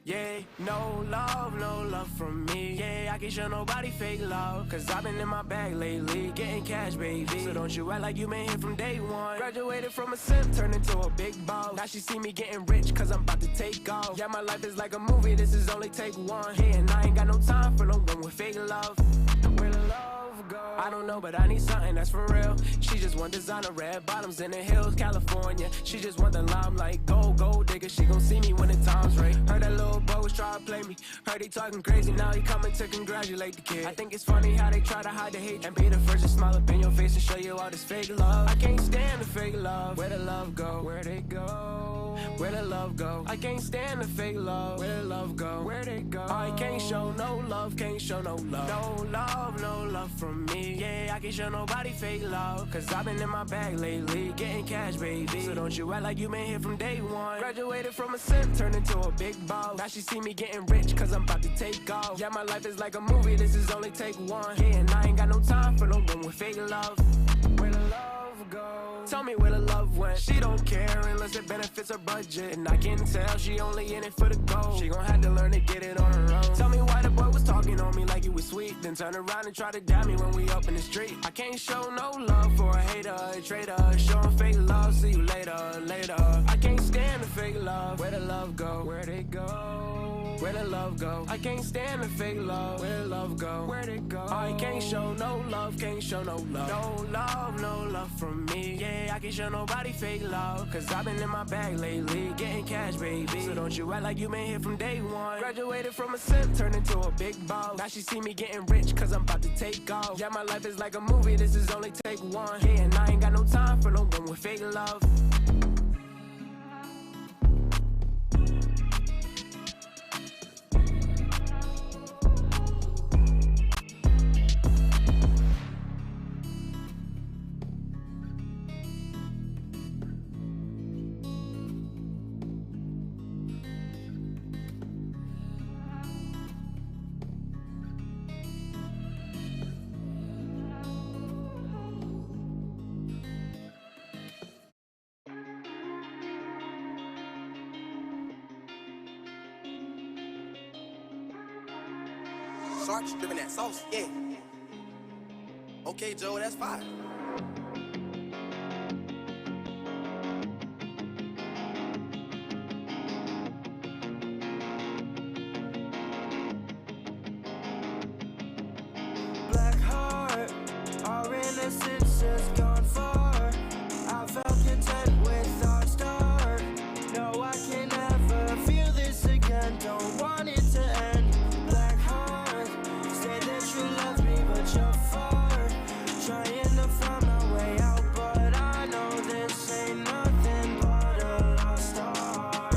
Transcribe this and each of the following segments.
Yeah, no love from me. Yeah, I can't show nobody fake love, cause I've been in my bag lately, getting cash, baby. So don't you act like you been here from day one. Graduated from a simp, turned into a big boss. Now she see me getting rich, cause I'm about to take off. Yeah, my life is like a movie, this is only take one. Yeah, and I ain't got no time for no one with fake love. Where the love go? I don't know, but I need something that's for real. She just want designer red bottoms in the hills, California. She just want the limelight, gold digger. She gon' see me when the time's right. Heard that little bro was trying to play me. Heard he talking crazy, now he coming to congratulate the kid. I think it's funny how they try to hide the hate and be the first to smile up in your face and show you all this fake love. I can't stand the fake love. Where the love go? Where they go? Where the love go? I can't stand the fake love. Where the love go? Where they go? I can't show no love, can't show no love. No love from me. Yeah, I can't show nobody fake love, cause I've been in my bag lately, getting cash, baby. So don't you act like you been here from day one. Graduated from a simp, turned into a big boss. Now she see me getting rich, cause I'm about to take off. Yeah, my life is like a movie, this is only take one. Yeah, and I ain't got no time for no one with fake love. Where the love go? Tell me where the love went. She don't care unless it benefits her budget, and I can tell she only in it for the gold. She gon' have to learn to get it on her own. Tell me why the boy was talking on me like he was sweet, then turn around and try to dab me when we up in the street. I can't show no love for a hater, a traitor. Showing fake love, see you later. I can't stand the fake love. Where the love go? Where they go? Where the love go? I can't stand the fake love. Where the love go? Where they go? I can't show no love, can't show no love. No love from me. Yeah, I can't show nobody fake love, cause I've been in my bag lately, getting cash, baby. So don't you act like you been here from day one. Graduated from a simp, turned into a big boss. Now she see me getting rich, cause I'm about to take off. Yeah, my life is like a movie, this is only take one. Yeah, and I ain't got no time for no one with fake love. Sarge dripping that sauce, yeah. Okay, Joe, that's fine. Black heart, our innocence has gone far. I felt content with our start. No, I can never feel this again. Don't want it to end. Black heart, say that you love me, but you're far. Trying to find my way out, but I know this ain't nothing but a lost art.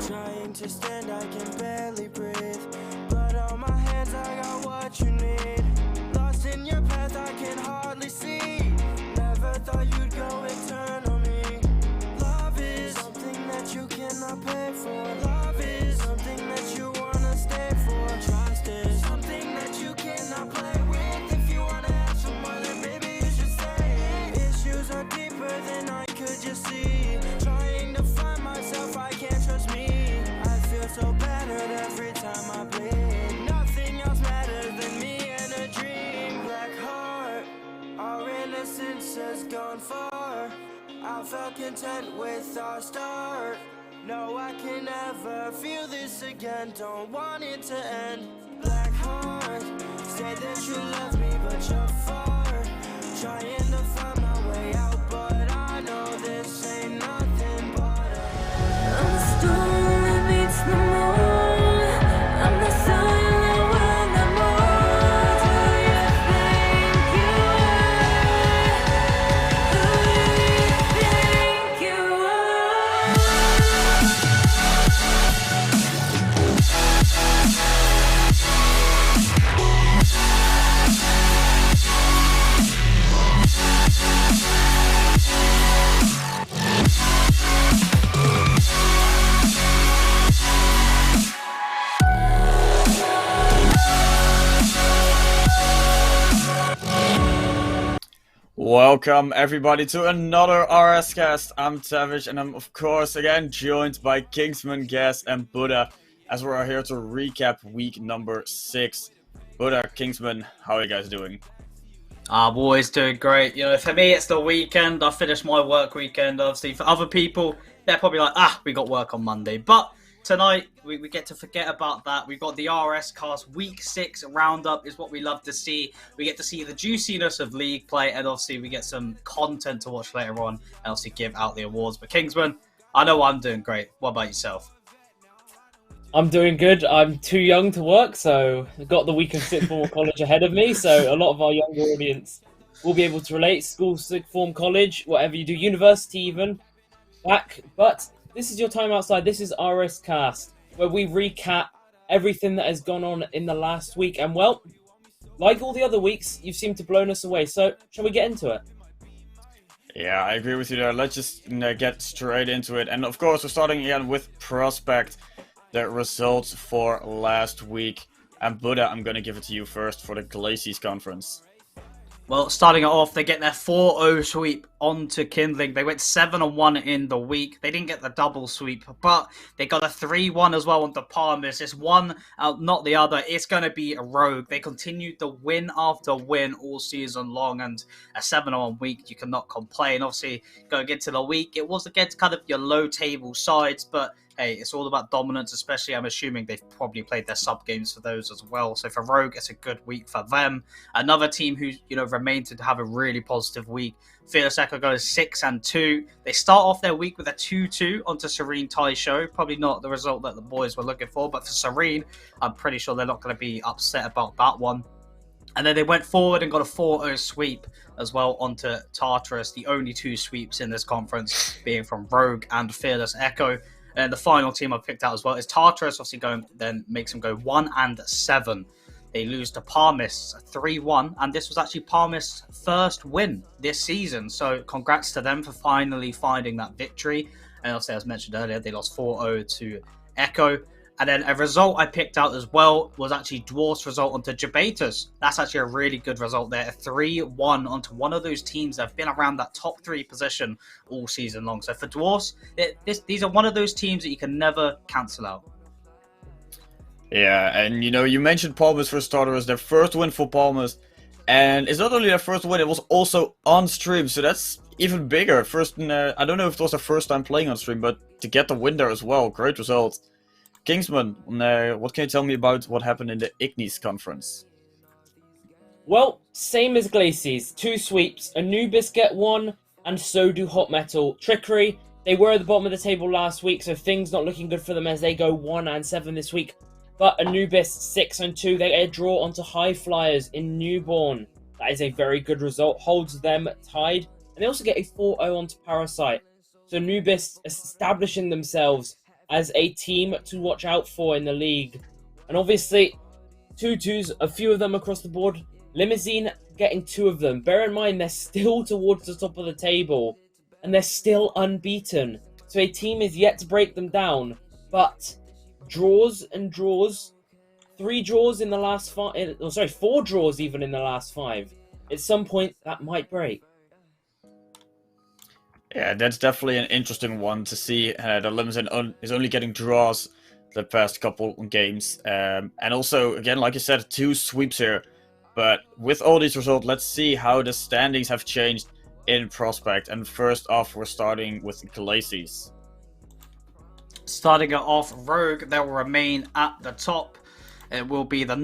Trying to stand, I can barely breathe. Blood on my hands, I got what you need. Lost in your path, I can hardly see. Never thought you'd go and turn on me. Love is something that you cannot pay for. Love is something that you wanna stay for. Trust is something that you cannot play with. If you wanna have some more, then baby you should stay. Issues are deeper than I could just see. Trying to find myself, I can't trust me. I feel so battered every time I bleed. Nothing else matters than me and a dream. Black heart, our innocence has gone far. I felt content with our start. No, I can never feel this again. Don't want it to end. Black heart, say that you love me, but you're far. Trying to find my way out, but I know this ain't nothing but I'm the storm that beats the moon. I'm the sun that will not move. Who you think you are? Who you Welcome everybody to another RSCast. I'm Tavish and I'm of course again joined by Kingsman, Gas and Buddha. as we're here to recap week number 6. Buddha, Kingsman, how are you guys doing? I'm always doing great. You know, for me, it's the weekend. I finished my work weekend. Obviously, for other people, they're probably like, we got work on Monday. But tonight, we get to forget about that. We've got the RSCast Week 6 roundup is what we love to see. We get to see the juiciness of league play, and obviously we get some content to watch later on, and obviously give out the awards. But Kingsman, I know I'm doing great. What about yourself? I'm doing good. I'm too young to work, so I've got the week of sixth form college ahead of me, so a lot of our younger audience will be able to relate. School, sixth form, college, whatever you do, university even, back. But this is your time outside. This is RSCast, where we recap everything that has gone on in the last week. And well, like all the other weeks, you've seemed to blown us away. So shall we get into it? Yeah, I agree with you there. Let's just get straight into it. And of course, we're starting again with Prospect. The results for last week. And Buddha, I'm going to give it to you first for the Glacies conference. Well, starting it off, they get their 4-0 sweep onto Kindling. They went 7-1 in the week. They didn't get the double sweep, but they got a 3-1 as well onto Palmers. It's one out, not the other. It's going to be a Rogue. They continued to win after win all season long, and a 7-1 week, you cannot complain. Obviously, going into the week, it was against kind of your low-table sides, but hey, it's all about dominance, especially I'm assuming they've probably played their sub games for those as well. So for Rogue, it's a good week for them. Another team who, remained to have a really positive week. Fearless Echo goes 6-2. They start off their week with a 2-2 onto Serene Taisho. Probably not the result that the boys were looking for, but for Serene, I'm pretty sure they're not going to be upset about that one. And then they went forward and got a 4-0 sweep as well onto Tartarus, the only 2 sweeps in this conference being from Rogue and Fearless Echo. And the final team I picked out as well is Tartarus, obviously makes them go 1-7. They lose to Palmis 3-1, and this was actually Palmis' first win this season. So congrats to them for finally finding that victory. And obviously, as mentioned earlier, they lost 4-0 to Echo. And then a result I picked out as well was actually Dwarf's result onto Jabatus. That's actually a really good result there. 3-1 onto one of those teams that have been around that top 3 position all season long. So for Dwarfs, these are one of those teams that you can never cancel out. Yeah, and you mentioned Palmas for starters, their first win for Palmas. And it's not only their first win, it was also on stream, so that's even bigger. I don't know if it was their first time playing on stream, but to get the win there as well, great result. Kingsman, what can you tell me about what happened in the Ignis conference? Well, same as Glacies. 2 sweeps. Anubis get 1, and so do Hot Metal. Trickery, they were at the bottom of the table last week, so things not looking good for them as they go 1-7 this week. But Anubis 6-2, they get a draw onto High Flyers in Newborn. That is a very good result, holds them tied. And they also get a 4-0 onto Parasite. So Anubis establishing themselves as a team to watch out for in the league. And obviously, 2-2s, a few of them across the board. Limousine getting 2 of them. Bear in mind, they're still towards the top of the table. And they're still unbeaten. So a team is yet to break them down. But draws and draws. 3 draws in the last 5. 4 draws even in the last 5. At some point, that might break. Yeah, that's definitely an interesting one to see. The Limousine is only getting draws the past couple games. And also, again, like you said, 2 sweeps here. But with all these results, let's see how the standings have changed in Prospect. And first off, we're starting with Glacies. Starting it off, Rogue, they will remain at the top. It will be the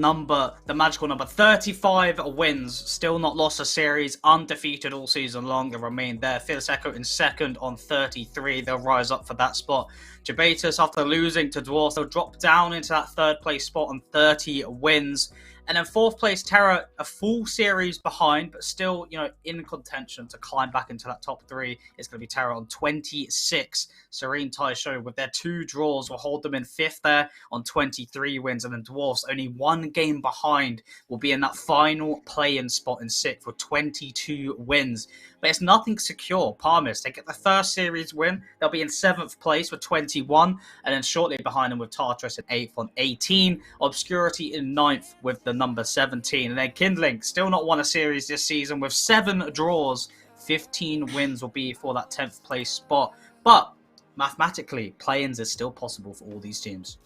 magical number 35 wins. Still not lost a series, undefeated all season long. They remain there. Fearless Echo in second on 33. They'll rise up for that spot. Jabatus, after losing to Dwarfs, they'll drop down into that 3rd place spot on 30 wins. And then 4th place, Terra, a full series behind, but still, in contention to climb back into that top 3. It's going to be Terra on 26. Serene Taisho, with their 2 draws, will hold them in 5th there on 23 wins. And then Dwarfs, only 1 game behind, will be in that final play-in spot in 6th with 22 wins. But it's nothing secure. Palmas, they get the first series win. They'll be in 7th place with 21. And then shortly behind them with Tartarus in 8th on 18. Obscurity in 9th with the number 17. And then Kindling, still not won a series this season with 7 draws. 15 wins will be for that 10th place spot. But mathematically, play-ins is still possible for all these teams.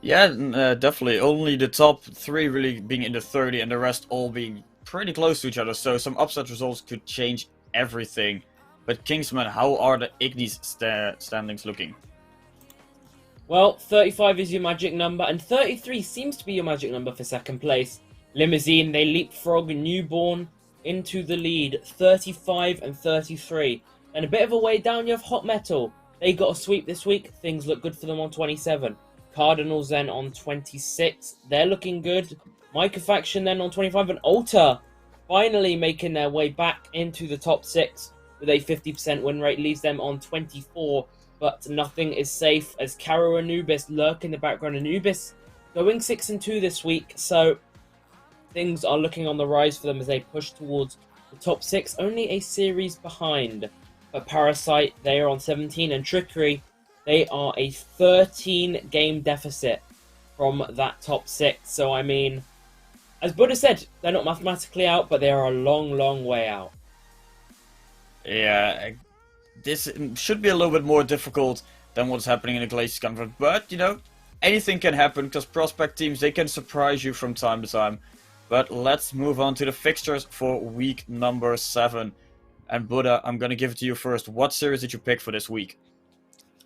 Yeah, definitely. Only the top 3 really being in the 30 and the rest all being pretty close to each other. So some upset results could change everything. But Kingsman, how are the Ignis standings looking? Well, 35 is your magic number, and 33 seems to be your magic number for second place. Limousine, they leapfrog Newborn into the lead, 35 and 33. And a bit of a way down, you have Hot Metal. They got a sweep this week. Things look good for them on 27. Cardinals then on 26. They're looking good. Micah Faction then on 25. And Alta finally making their way back into the top 6 with a 50% win rate. Leaves them on 24. But nothing is safe as Caro Anubis lurk in the background. Anubis going 6-2 this week. So things are looking on the rise for them as they push towards the top 6. Only a series behind. But Parasite, they are on 17. And Trickery, they are a 13-game deficit from that top 6. So, I mean, as Buddha said, they're not mathematically out, but they are a long, long way out. Yeah, this should be a little bit more difficult than what's happening in the Glaciers Conference. But, you know, anything can happen because prospect teams, they can surprise you from time to time. But let's move on to the fixtures for week number 7. And Buddha, I'm going to give it to you first. What series did you pick for this week?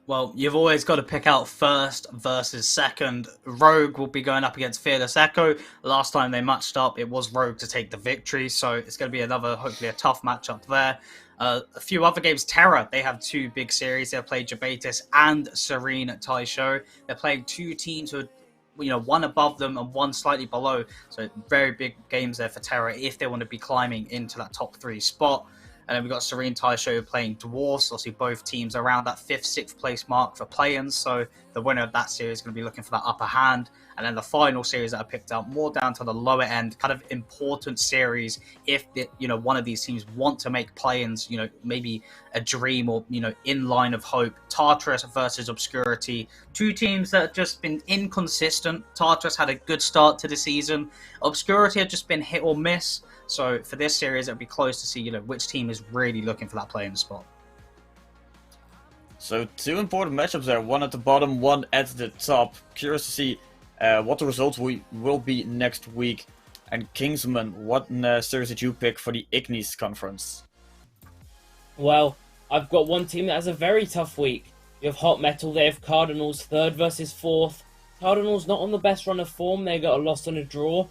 Well, you've always got to pick out first versus second. Rogue will be going up against Fearless Echo. Last time they matched up, it was Rogue to take the victory, so it's going to be another, hopefully, a tough matchup there. A few other games, Terra, they have 2 big series. They've played Jabatis and Serene Taisho. They're playing 2 teams who are, you know, one above them and one slightly below. So very big games there for Terra if they want to be climbing into that top 3 spot. And then we've got Serene Taisho playing Dwarfs. Obviously, both teams around that 5th, 6th place mark for play-ins. So the winner of that series is going to be looking for that upper hand. And then the final series that I picked up, more down to the lower end, kind of important series. If one of these teams want to make play-ins, maybe a dream or in line of hope. Tartarus versus Obscurity, 2 teams that have just been inconsistent. Tartarus had a good start to the season. Obscurity had just been hit or miss. So for this series, it'll be close to see, which team is really looking for that play-in spot. So 2 important matchups there, one at the bottom, one at the top. Curious to see what the results will be next week. And Kingsman, what series did you pick for the Ignis conference? Well, I've got one team that has a very tough week. You have Hot Metal, they have Cardinals, 3rd versus 4th. Cardinals not on the best run of form, they got a loss and a draw.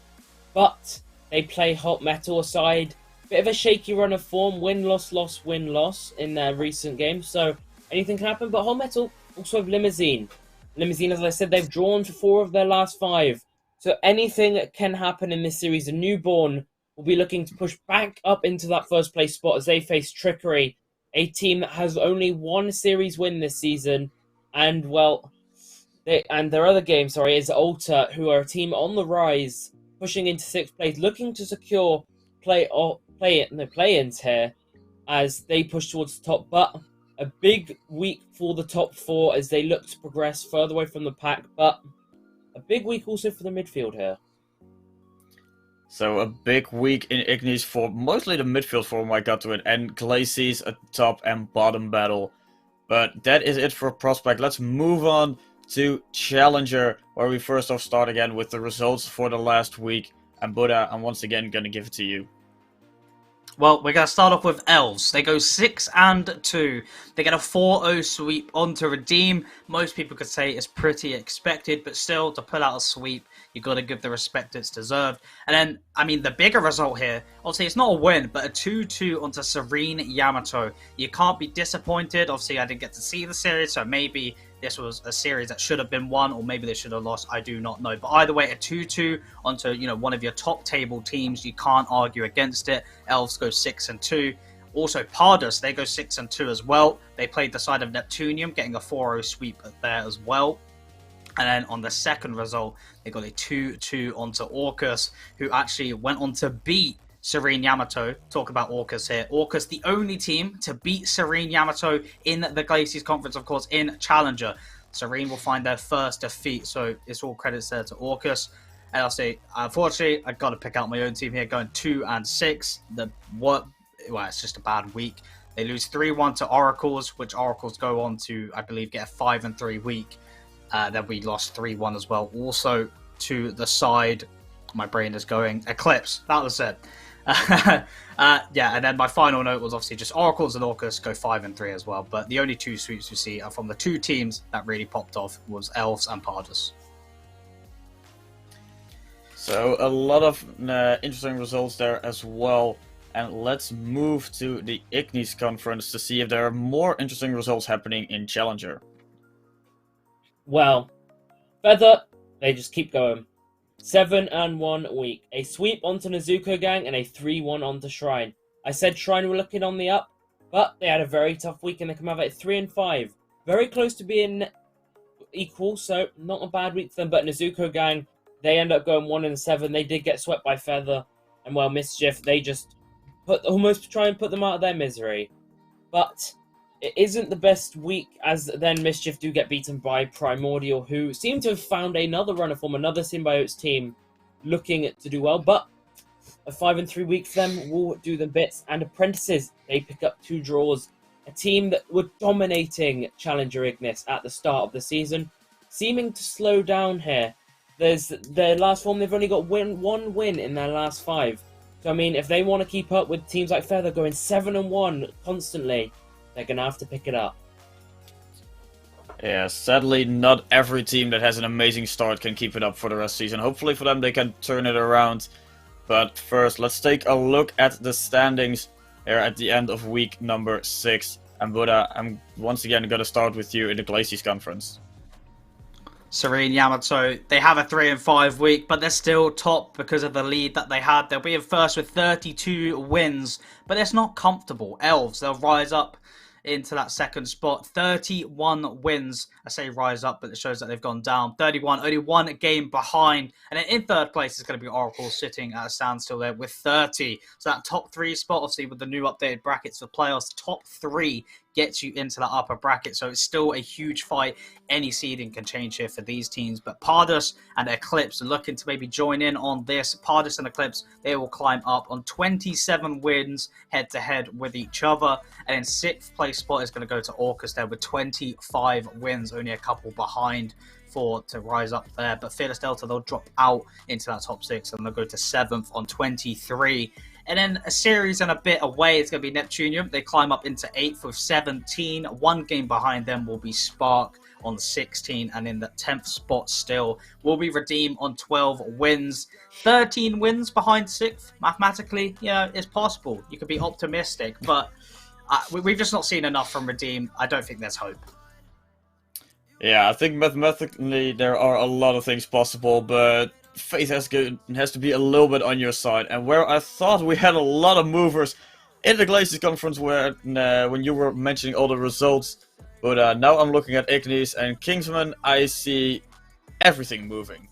But they play Hot Metal aside. Bit of a shaky run of form, win-loss, loss, win-loss in their recent games. So anything can happen, but Hot Metal also have Limousine. Limousine, as I said, they've drawn for 4 of their last 5. So anything can happen in this series. A Newborn will be looking to push back up into that 1st place spot as they face Trickery, a team that has only 1 series win this season. And, well, their other game, is Alta, who are a team on the rise, pushing into 6th place, looking to secure play-ins here as they push towards the top. But a big week for the top 4 as they look to progress further away from the pack. But a big week also for the midfield here. So a big week in Ignis for mostly the midfield for my gut to it, and Glacies a top and bottom battle. But that is it for Prospect. Let's move on to Challenger, where we first off start again with the results for the last week. And Buddha, I'm once again going to give it to you. Well, we're going to start off with Elves. They go 6-2. They get a 4-0 sweep onto Redeem. Most people could say it's pretty expected, but still, to pull out a sweep, you've got to give the respect it's deserved. And then, the bigger result here, obviously it's not a win, but a 2-2 onto Serene Yamato. You can't be disappointed. Obviously, I didn't get to see the series, so maybe this was a series that should have been won, or maybe they should have lost. I do not know. But either way, a 2-2 onto, one of your top table teams. You can't argue against it. Elves go 6-2. Also, Pardus, they go 6-2 as well. They played the side of Neptunium, getting a 4-0 sweep there as well. And then on the second result, they got a 2-2 onto Orcus, who actually went on to beat Serene Yamato. Talk about Orcus here. Orcus, the only team to beat Serene Yamato in the Glacies Conference, of course, in Challenger. Serene will find their first defeat, so it's all credits there to Orcus. And I'll say, unfortunately, I've got to pick out my own team here, going 2-6. It's just a bad week. They lose 3-1 to Oracles, which Oracles go on to, I believe, get a 5-3 week. Then we lost 3-1 as well. Also to the side, my brain is going, Eclipse. That was it. And then my final note was obviously just Oracles and Orcus go 5-3 as well. But the only 2 sweeps we see are from the 2 teams that really popped off was Elves and Pardus. So a lot of interesting results there as well. And let's move to the Ignis conference to see if there are more interesting results happening in Challenger. Well, Feather, they just keep going. 7-1 week. A sweep onto Nezuko Gang and a 3-1 onto Shrine. I said Shrine were looking on the up, but they had a very tough week and they come out at 3-5. Very close to being equal, so not a bad week for them. But Nezuko Gang, they end up going 1-7. They did get swept by Feather, and well, Mischief, they just almost try and put them out of their misery. But it isn't the best week, as then Mischief do get beaten by Primordial, who seem to have found another runner from another Symbiotes team looking to do well. But a 5-3 week for them will do them bits. And Apprentices, they pick up 2 draws. A team that were dominating Challenger Ignis at the start of the season, seeming to slow down here. There's their last form, they've only got one win in their last 5. So, I mean, if they want to keep up with teams like Feather going 7-1 constantly, they're going to have to pick it up. Yeah, sadly, not every team that has an amazing start can keep it up for the rest of the season. Hopefully for them, they can turn it around. But first, let's take a look at the standings here at the end of week number 6. And Buddha, I'm once again going to start with you in the Glaciers conference. Serene Yamato, they have a 3-5 week, but they're still top because of the lead that they had. They'll be in first with 32 wins, but it's not comfortable. Elves, they'll rise up into that second spot. 31 wins. I say rise up, but it shows that they've gone down. 31, only 1 game behind. And then in third place is going to be Oracle sitting at a standstill there with 30. So that top 3 spot, obviously with the new updated brackets for playoffs, top 3 gets you into that upper bracket. So it's still a huge fight. Any seeding can change here for these teams. But Pardus and Eclipse are looking to maybe join in on this. Pardus and Eclipse, they will climb up on 27 wins head-to-head with each other. And in 6th place spot is going to go to Orcus there with 25 wins, only a couple behind to rise up there. But Fearless Delta, they'll drop out into that top 6 and they'll go to 7th on 23. And then a series and a bit away, it's going to be Neptunium. They climb up into 8th with 17. 1 game behind them will be Spark on 16. And in the 10th spot still will be Redeem on 12 wins. 13 wins behind 6th. Mathematically, yeah, it's possible. You could be optimistic. But we've just not seen enough from Redeem. I don't think there's hope. Yeah, I think mathematically there are a lot of things possible, but faith has to be a little bit on your side. And where I thought we had a lot of movers in the Glaciers conference when you were mentioning all the results, but now I'm looking at Ignis and Kingsman, I see everything moving.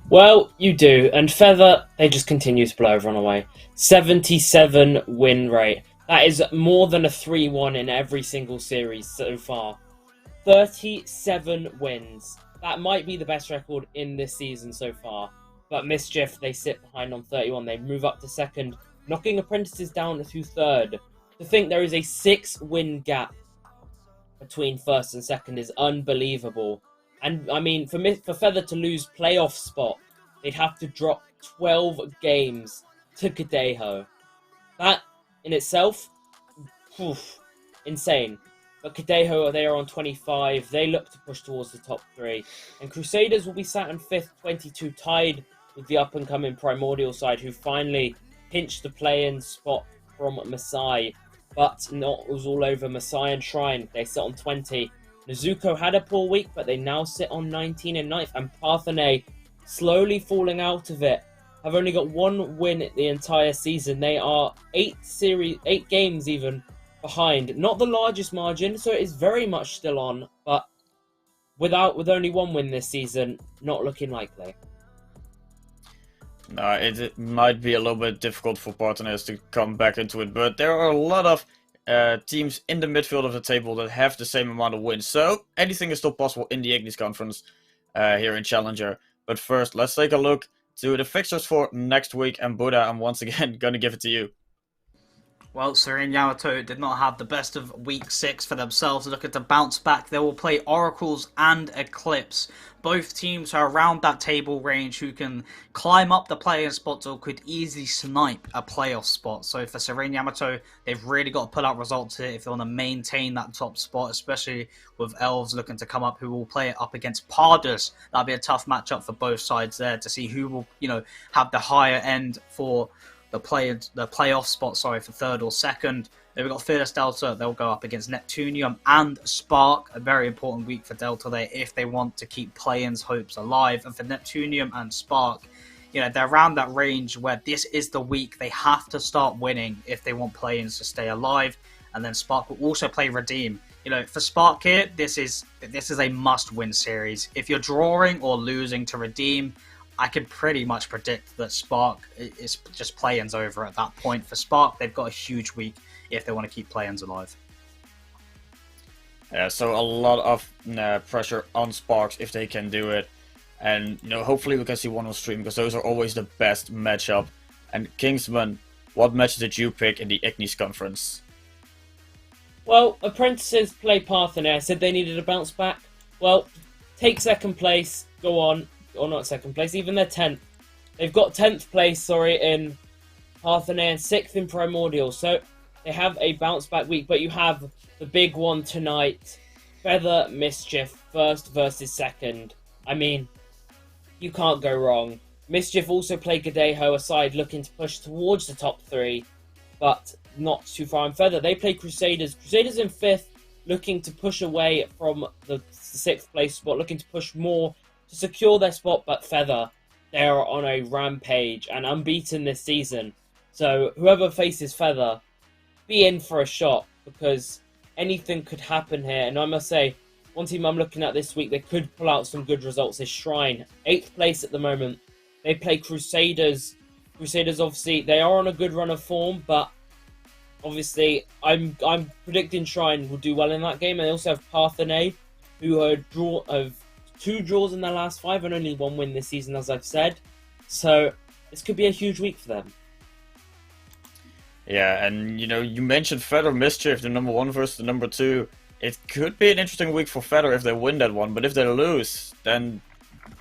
Well, you do. And Feather, they just continue to blow everyone away. 77 win rate. That is more than a 3-1 in every single series so far. 37 wins. That might be the best record in this season so far. But Mischief, they sit behind on 31. They move up to 2nd, knocking Apprentices down to 3rd. To think there is a 6-win gap between 1st and 2nd is unbelievable. And, I mean, for Feather to lose playoff spot, they'd have to drop 12 games to Kadeho. That, in itself, insane. But Kadeho, they are on 25. They look to push towards the top 3. And Crusaders will be sat in 5th, 22, tied with the up-and-coming Primordial side, who finally pinched the play-in spot from Masai. But not was all over Masai and Shrine. They sit on 20. Nezuko had a poor week, but they now sit on 19 and 9th. And Parthenae, slowly falling out of it, have only got 1 win the entire season. They are 8 games even behind. Not the largest margin, so it is very much still on, but with only 1 win this season, not looking likely. No, it might be a little bit difficult for partners to come back into it, but there are a lot of teams in the midfield of the table that have the same amount of wins, so anything is still possible in the Ignis conference here in Challenger. But first, let's take a look to the fixtures for next week, and Buddha, I'm once again going to give it to you. Well, Serene Yamato did not have the best of week 6 for themselves. Looking to bounce back, they will play Oracles and Eclipse. Both teams are around that table range who can climb up the play-in spots or could easily snipe a playoff spot. So for Serene Yamato, they've really got to pull out results here if they want to maintain that top spot, especially with Elves looking to come up, who will play it up against Pardus. That'll be a tough matchup for both sides there to see who will, have the higher end for the playoff spot, for third or second. Then we've got Fearless Delta. They'll go up against Neptunium and Spark. A very important week for Delta there if they want to keep play-ins hopes alive. And for Neptunium and Spark, they're around that range where this is the week they have to start winning if they want play-ins to stay alive. And then Spark will also play Redeem. For Spark here, this is a must-win series. If you're drawing or losing to Redeem, I can pretty much predict that Spark is just play-ins over at that point. For Spark, they've got a huge week if they want to keep play-ins alive. Yeah, so a lot of pressure on Sparks if they can do it. And, hopefully we can see one on stream, because those are always the best matchup. And Kingsman, what match did you pick in the Ignis conference? Well, Apprentices play Parthenair, said they needed a bounce back. Well, take second place, go on. Or not second place, even they're 10th. They've got 10th place, in Parthenair and 6th in Primordial. So they have a bounce back week, but you have the big one tonight. Feather Mischief, first versus second. I mean, you can't go wrong. Mischief also play Gadeho aside, looking to push towards the top 3, but not too far in Feather. They play Crusaders. Crusaders in 5th, looking to push away from the 6th place spot, looking to push more to secure their spot, but Feather, they're on a rampage and unbeaten this season. So whoever faces Feather, be in for a shot, because anything could happen here. And I must say, one team I'm looking at this week, they could pull out some good results, is Shrine. 8th place at the moment. They play Crusaders. Crusaders, obviously, they are on a good run of form, but obviously, I'm predicting Shrine will do well in that game. And they also have Parthenair, who are of 2 draws in their last 5 and only 1 win this season, as I've said. So this could be a huge week for them. Yeah, and you mentioned Feather Mischief, the number 1 versus the number 2. It could be an interesting week for Feather if they win that one, but if they lose, then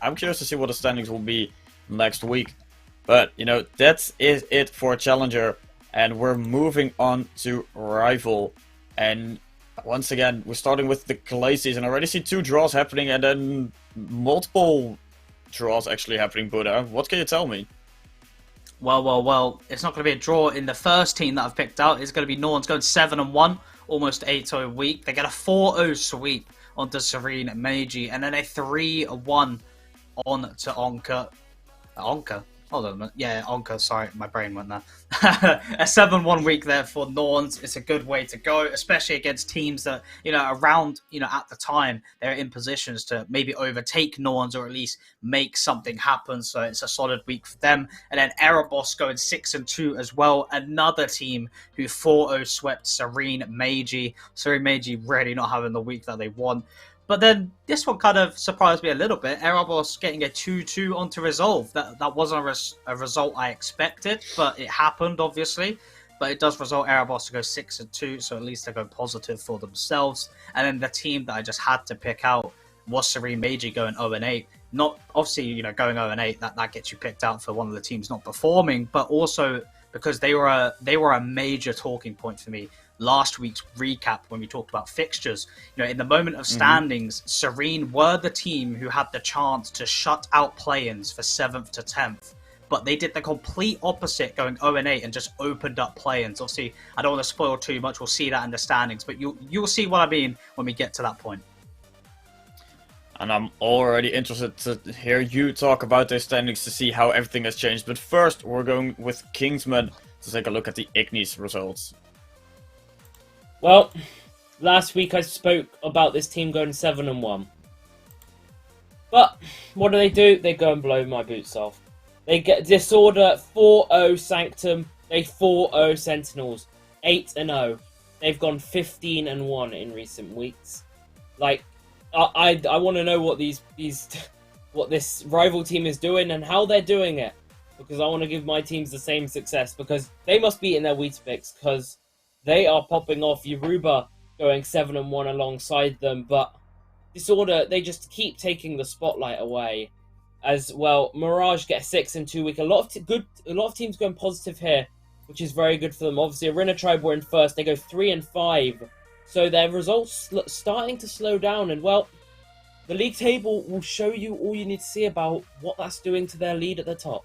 I'm curious to see what the standings will be next week. But, that's it for Challenger, and we're moving on to Rival. And once again, we're starting with the Glacies, and I already see 2 draws happening, and then multiple draws actually happening, Buddha. What can you tell me? Well, it's not going to be a draw in the first team that I've picked out. It's going to be Norns going 7-1, almost 8-0 week. They get a 4-0 sweep onto Serene Meiji, and then a 3-1 on to Onka. Onka? Hold on a minute. Yeah, Onka, sorry, my brain went there. A 7-1 week there for Norns. It's a good way to go, especially against teams that, around, at the time, they're in positions to maybe overtake Norns or at least make something happen. So it's a solid week for them. And then Erebos going 6-2 as well. Another team who 4-0 swept Serene Meiji. Serene Meiji really not having the week that they want. But then this one kind of surprised me a little bit. Erebos getting a 2-2 onto Resolve. That wasn't a result I expected, but it happened, obviously. But it does result Erebos to go 6-2, so at least they go positive for themselves. And then the team that I just had to pick out was Serene Meiji going 0-8. Not obviously, going 0-8, that gets you picked out for one of the teams not performing, but also because they were a major talking point for me. Last week's recap when we talked about fixtures, in the moment of standings, Serene were the team who had the chance to shut out play-ins for 7th to 10th, but they did the complete opposite, going 0-8 and just opened up play-ins. Obviously, I don't want to spoil too much. We'll see that in the standings, but you'll see what I mean when we get to that point. And I'm already interested to hear you talk about their standings to see how everything has changed. But first, we're going with Kingsman to take a look at the Ignis results. Well, last week I spoke about this team going 7-1. But what do? They go and blow my boots off. They get Disorder 4-0 Sanctum. They 4-0 Sentinels 8-0. They've gone 15-1 in recent weeks. Like, I want to know what what this rival team is doing and how they're doing it, because I want to give my teams the same success, because they must be in their Weetabix, because they are popping off. Yoruba going 7-1 alongside them, but Disorder, they just keep taking the spotlight away. As well, Mirage get 6 in 2 weeks. A lot of teams going positive here, which is very good for them. Obviously, Arena Tribe were in first. They go 3-5, so their results starting to slow down. And well, the league table will show you all you need to see about what that's doing to their lead at the top.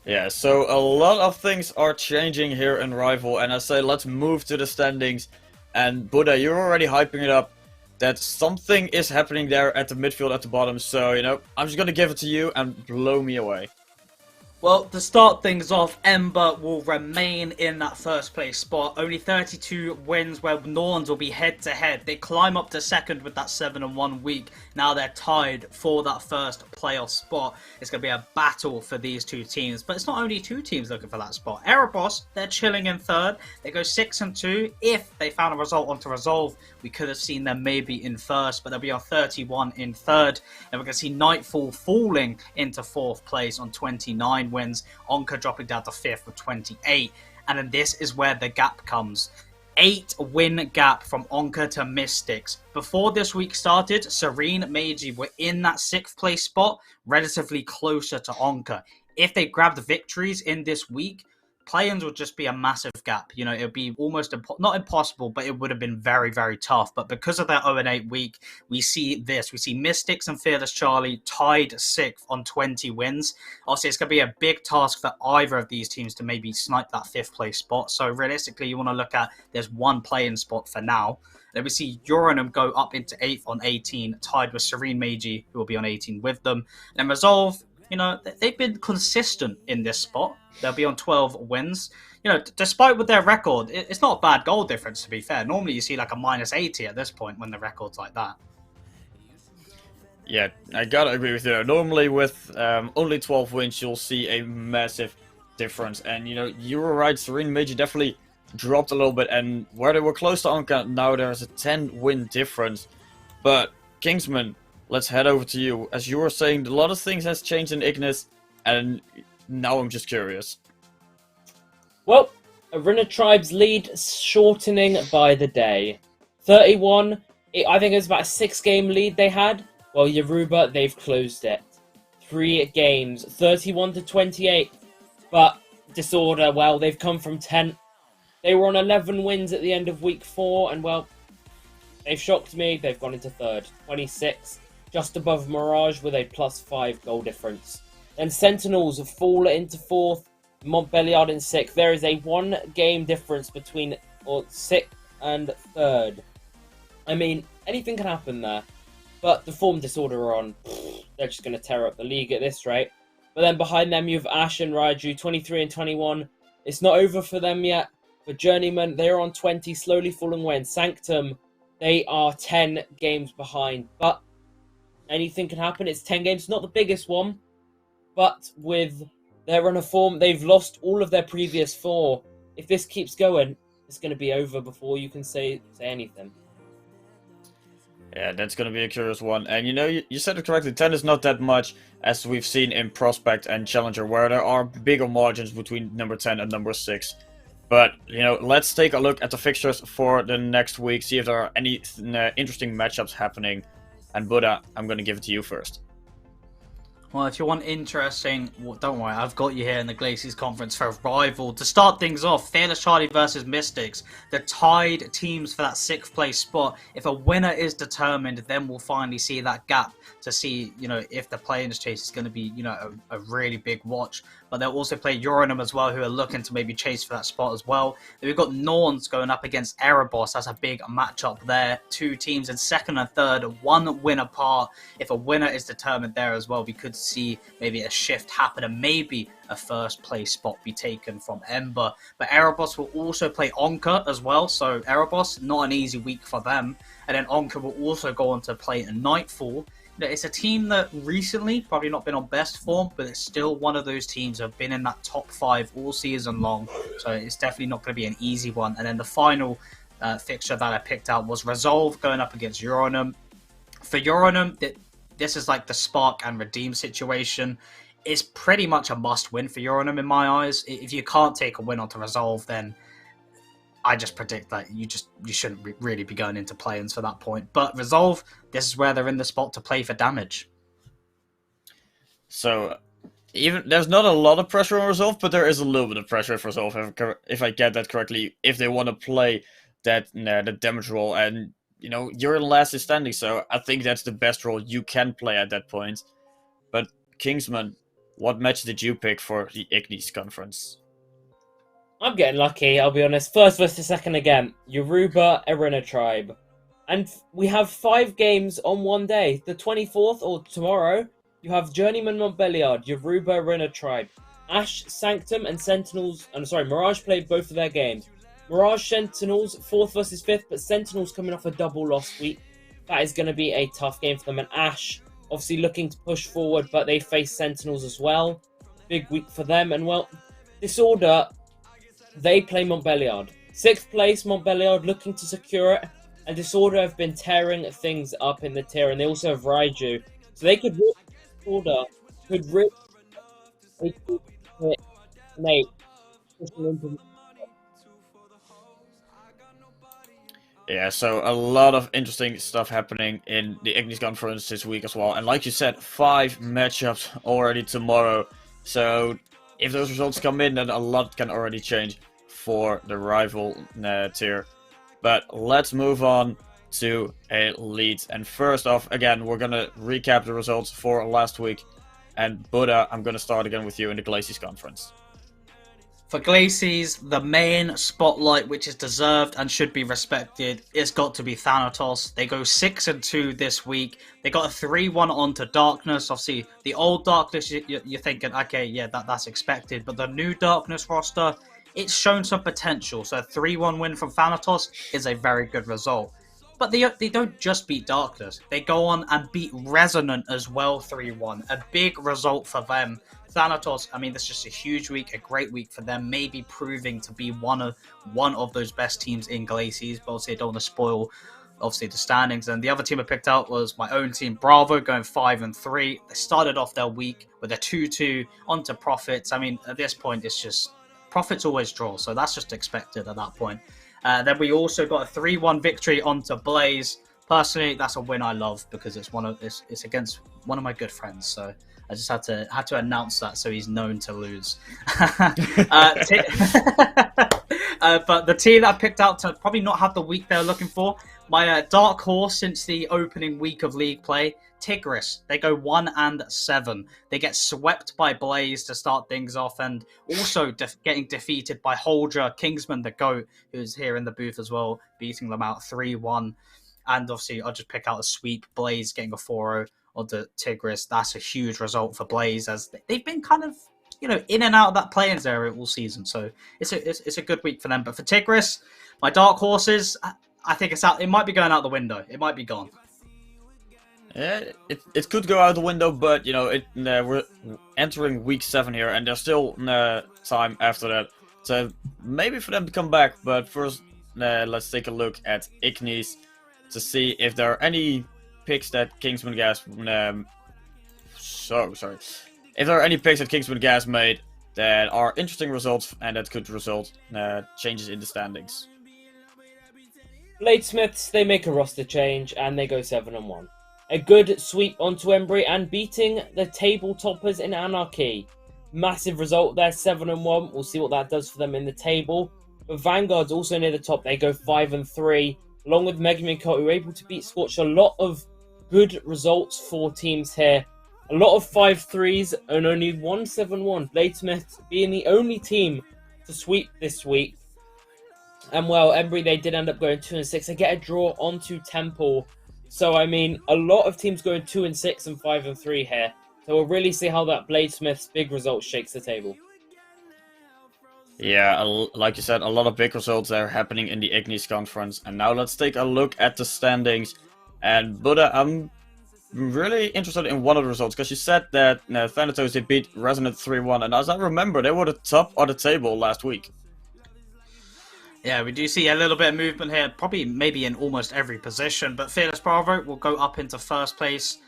Yeah, so a lot of things are changing here in Rival, and I say let's move to the standings. And Buddha, you're already hyping it up that something is happening there at the midfield at the bottom, so, you know, I'm just gonna give it to you and blow me away. Well, to start things off, Ember will remain in that first place spot. Only 32 wins, where Norns will be head-to-head. They climb up to second with that 7-1 week. Now they're tied for that first playoff spot. It's going to be a battle for these two teams. But it's not only two teams looking for that spot. Erebos, they're chilling in third. They go 6-2. If they found a result onto Resolve, we could have seen them maybe in first, but they'll be on 31 in third. And we're going to see Nightfall falling into fourth place on 29 wins. Onka dropping down to fifth with 28. And then this is where the gap comes. 8-win gap from Onka to Mystics. Before this week started, Serene, Meiji were in that 6th place spot, relatively closer to Onka. If they grabbed victories in this week, play-ins would just be a massive gap. You know, it would be almost, not impossible, but it would have been very, very tough. But because of their 0-8 week, we see this. We see Mystics and Fearless Charlie tied 6th on 20 wins. Obviously, it's going to be a big task for either of these teams to maybe snipe that 5th place spot. So realistically, you want to look at, there's one play-in spot for now. Then we see Uranum go up into 8th on 18, tied with Serene Meiji, who will be on 18 with them. And Resolve, you know, they've been consistent in this spot. They'll be on 12 wins. You know, despite with their record, it's not a bad goal difference, to be fair. Normally you see like a minus 80 at this point when the record's like that. Yeah, I gotta agree with you. Normally with only 12 wins, you'll see a massive difference. And, you know, you were right, Serene Meiji definitely dropped a little bit. And where they were close to Anka, now there's a 10-win difference. But, Kingsman, let's head over to you. As you were saying, a lot of things has changed in Ignis, and now I'm just curious. Well, Arena Tribe's lead shortening by the day. 31, I think it was about a 6-game lead they had. Well, Yoruba, they've closed it. 3 games, 31-28. But Disorder, well, they've come from 10th. They were on 11 wins at the end of week 4, and well, they've shocked me. They've gone into 3rd, 26, just above Mirage with a +5 goal difference. Then Sentinels have fallen into 4th, Montbéliard in 6th. There is a 1-game difference between 6th and 3rd. I mean, anything can happen there. But the form Disorder are on, they're just going to tear up the league at this rate. But then behind them, you have Ash and Raiju, 23 and 21. It's not over for them yet. But Journeyman, they're on 20, slowly falling away. And Sanctum, they are 10 games behind. But anything can happen. It's 10 games, not the biggest one. But with their run of form, they've lost all of their previous 4. If this keeps going, it's going to be over before you can say anything. Yeah, that's going to be a curious one. And you know, you said it correctly, 10 is not that much, as we've seen in Prospect and Challenger, where there are bigger margins between number 10 and number 6. But, you know, let's take a look at the fixtures for the next week, see if there are any interesting matchups happening. And Buddha, I'm going to give it to you first. Well, if you want interesting, well, don't worry, I've got you here in the Glaciers Conference for Rival. To start things off, Fearless Charlie versus Mystics, the tied teams for that 6th place spot. If a winner is determined, then we'll finally see that gap to see, you know, if the play-ins chase is going to be, you know, a really big watch. But they'll also play Uranum as well, who are looking to maybe chase for that spot as well. Then we've got Norns going up against Erebos. That's a big matchup there. 2 teams in 2nd and 3rd, 1 win apart. If a winner is determined there as well, we could see maybe a shift happen and maybe a 1st place spot be taken from Ember. But Erebos will also play Onka as well. So Erebos, not an easy week for them. And then Onka will also go on to play a Nightfall. It's a team that recently probably not been on best form, but it's still one of those teams that have been in that top 5 all season long. So it's definitely not going to be an easy one. And then the final fixture that I picked out was Resolve going up against Uranum. For Uranum, this is like the Spark and Redeem situation. It's pretty much a must win for Uranum in my eyes. If you can't take a win onto Resolve, then I just predict that you shouldn't really be going into play-ins for that point. But Resolve, this is where they're in the spot to play for damage. So, even there's not a lot of pressure on Resolve, but there is a little bit of pressure for Resolve, if I get that correctly, if they want to play that the damage role. And, you know, you're in last standing, so I think that's the best role you can play at that point. But, Kingsman, what match did you pick for the Ignis conference? I'm getting lucky, I'll be honest. First versus second again. Yoruba, Arena Tribe. And we have 5 games on one day. The 24th, or tomorrow, you have Journeyman Montbéliard, Yoruba, Arena Tribe. Ash, Sanctum, and Sentinels... Mirage played both of their games. Mirage, Sentinels, 4th versus 5th, but Sentinels coming off a double loss week. That is going to be a tough game for them. And Ash, obviously looking to push forward, but they face Sentinels as well. Big week for them. And, well, Disorder... They play Montbéliard. 6th place, Montbéliard looking to secure it. And Disorder have been tearing things up in the tier. And they also have Raiju. So they could rip Disorder. Could rip... They could hit Nate. Yeah, so a lot of interesting stuff happening in the Ignis conference this week as well. And like you said, 5 matchups already tomorrow. So if those results come in, then a lot can already change for the rival tier. But let's move on to Elite. And first off, again, we're going to recap the results for last week. And Buddha, I'm going to start again with you in the Glaciers conference. For Glacies, the main spotlight, which is deserved and should be respected, is got to be Thanatos. They go 6-2 this week. They got a 3-1 onto Darkness. Obviously, the old Darkness, you're thinking, okay, yeah, that's expected. But the new Darkness roster, it's shown some potential. So a 3-1 win from Thanatos is a very good result. But they don't just beat Darkness. They go on and beat Resonant as well 3-1. A big result for them. Thanatos, I mean, this is just a huge week, a great week for them, maybe proving to be one of those best teams in Glacies, but obviously I don't want to spoil, obviously, the standings. And the other team I picked out was my own team, Bravo, going 5-3. They started off their week with a 2-2 onto Profits. I mean, at this point, it's just, Profits always draw, so that's just expected at that point. Then we also got a 3-1 victory onto Blaze. Personally, that's a win I love because it's against one of my good friends, so I just had to announce that so he's known to lose. But the team that I picked out to probably not have the week they were looking for, my dark horse since the opening week of league play, Tigris. They go 1-7. They get swept by Blaze to start things off, and also getting defeated by Holdra, Kingsman the GOAT, who's here in the booth as well, beating them out 3-1. And obviously, I'll just pick out a sweep. Blaze getting a 4-0 onto Tigris. That's a huge result for Blaze, as they've been kind of, in and out of that play-ins area all season. So it's a good week for them. But for Tigris, my dark horses, I think it's out. It might be going out the window. It might be gone. Yeah, it could go out the window, but we're entering week 7 here, and there's still time after that. So maybe for them to come back. But first, let's take a look at Ignis to see if there are any picks that Kingsman Gas if there are any picks that Kingsman Gas made that are interesting results and that could result changes in the standings. Bladesmiths, they make a roster change and they go 7-1. A good sweep onto Embry and beating the table toppers in Anarchy. Massive result there, 7-1. We'll see what that does for them in the table. But Vanguard's also near the top. They go 5-3. Along with Megumin Cult, who were able to beat Scorch. A lot of good results for teams here. A lot of 5-3s and only 1-7-1. Bladesmiths being the only team to sweep this week. And well, Embry, they did end up going 2-6. They get a draw onto Temple. So, I mean, a lot of teams going 2-6 and 5-3 here. So we'll really see how that Bladesmith's big result shakes the table. Yeah, like you said, a lot of big results are happening in the Ignis conference. And now let's take a look at the standings. And Buddha, I'm really interested in one of the results, because you said that Thanatos, they beat Resonant 3-1. And as I remember, they were the top of the table last week. Yeah, we do see a little bit of movement here, probably maybe in almost every position. But Fearless Bravo will go up into first place.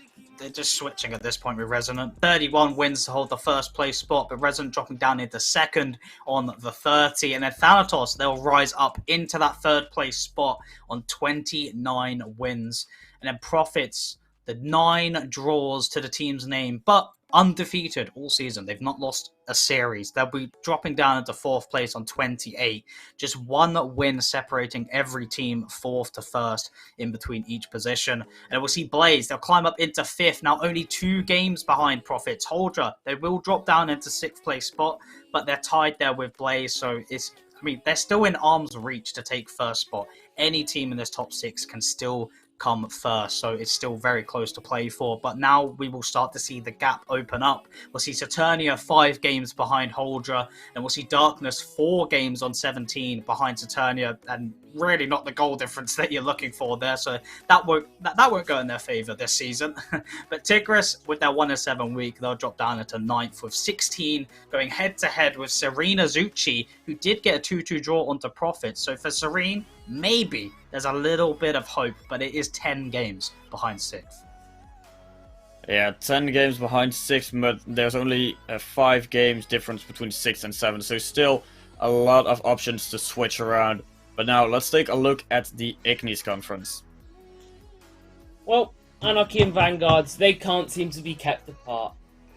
they're just switching at this point with Resonant. 31 wins to hold the first place spot, but Resonant dropping down into second on the 30. And then Thanatos, they'll rise up into that third place spot on 29 wins. And then Profits, the 9 draws to the team's name, but undefeated all season. They've not lost a series. They'll be dropping down into 4th place on 28. Just 1 win separating every team 4th to 1st in between each position. And we'll see Blaze, they'll climb up into 5th, now only 2 games behind Profits. Holdra, they will drop down into 6th place spot, but they're tied there with Blaze, so they're still in arm's reach to take 1st spot. Any team in this top 6 can still come first, so it's still very close to play for. But now we will start to see the gap open up. We'll see Saturnia 5 games behind Holdra, and we'll see Darkness 4 games on 17 behind Saturnia, and really not the goal difference that you're looking for there, so that won't go in their favor this season. But Tigris, with their 1-7 week, they'll drop down into 9th with 16, going head to head with Serena Zucchi, who did get a 2-2 draw onto Profits. So for Serene, maybe there's a little bit of hope, but it is 10 games behind 6th. Yeah, 10 games behind 6th, but there's only 5 games difference between 6th and 7th, so still a lot of options to switch around. But now let's take a look at the Ignis conference. Well, Anarchy and Vanguards, they can't seem to be kept apart.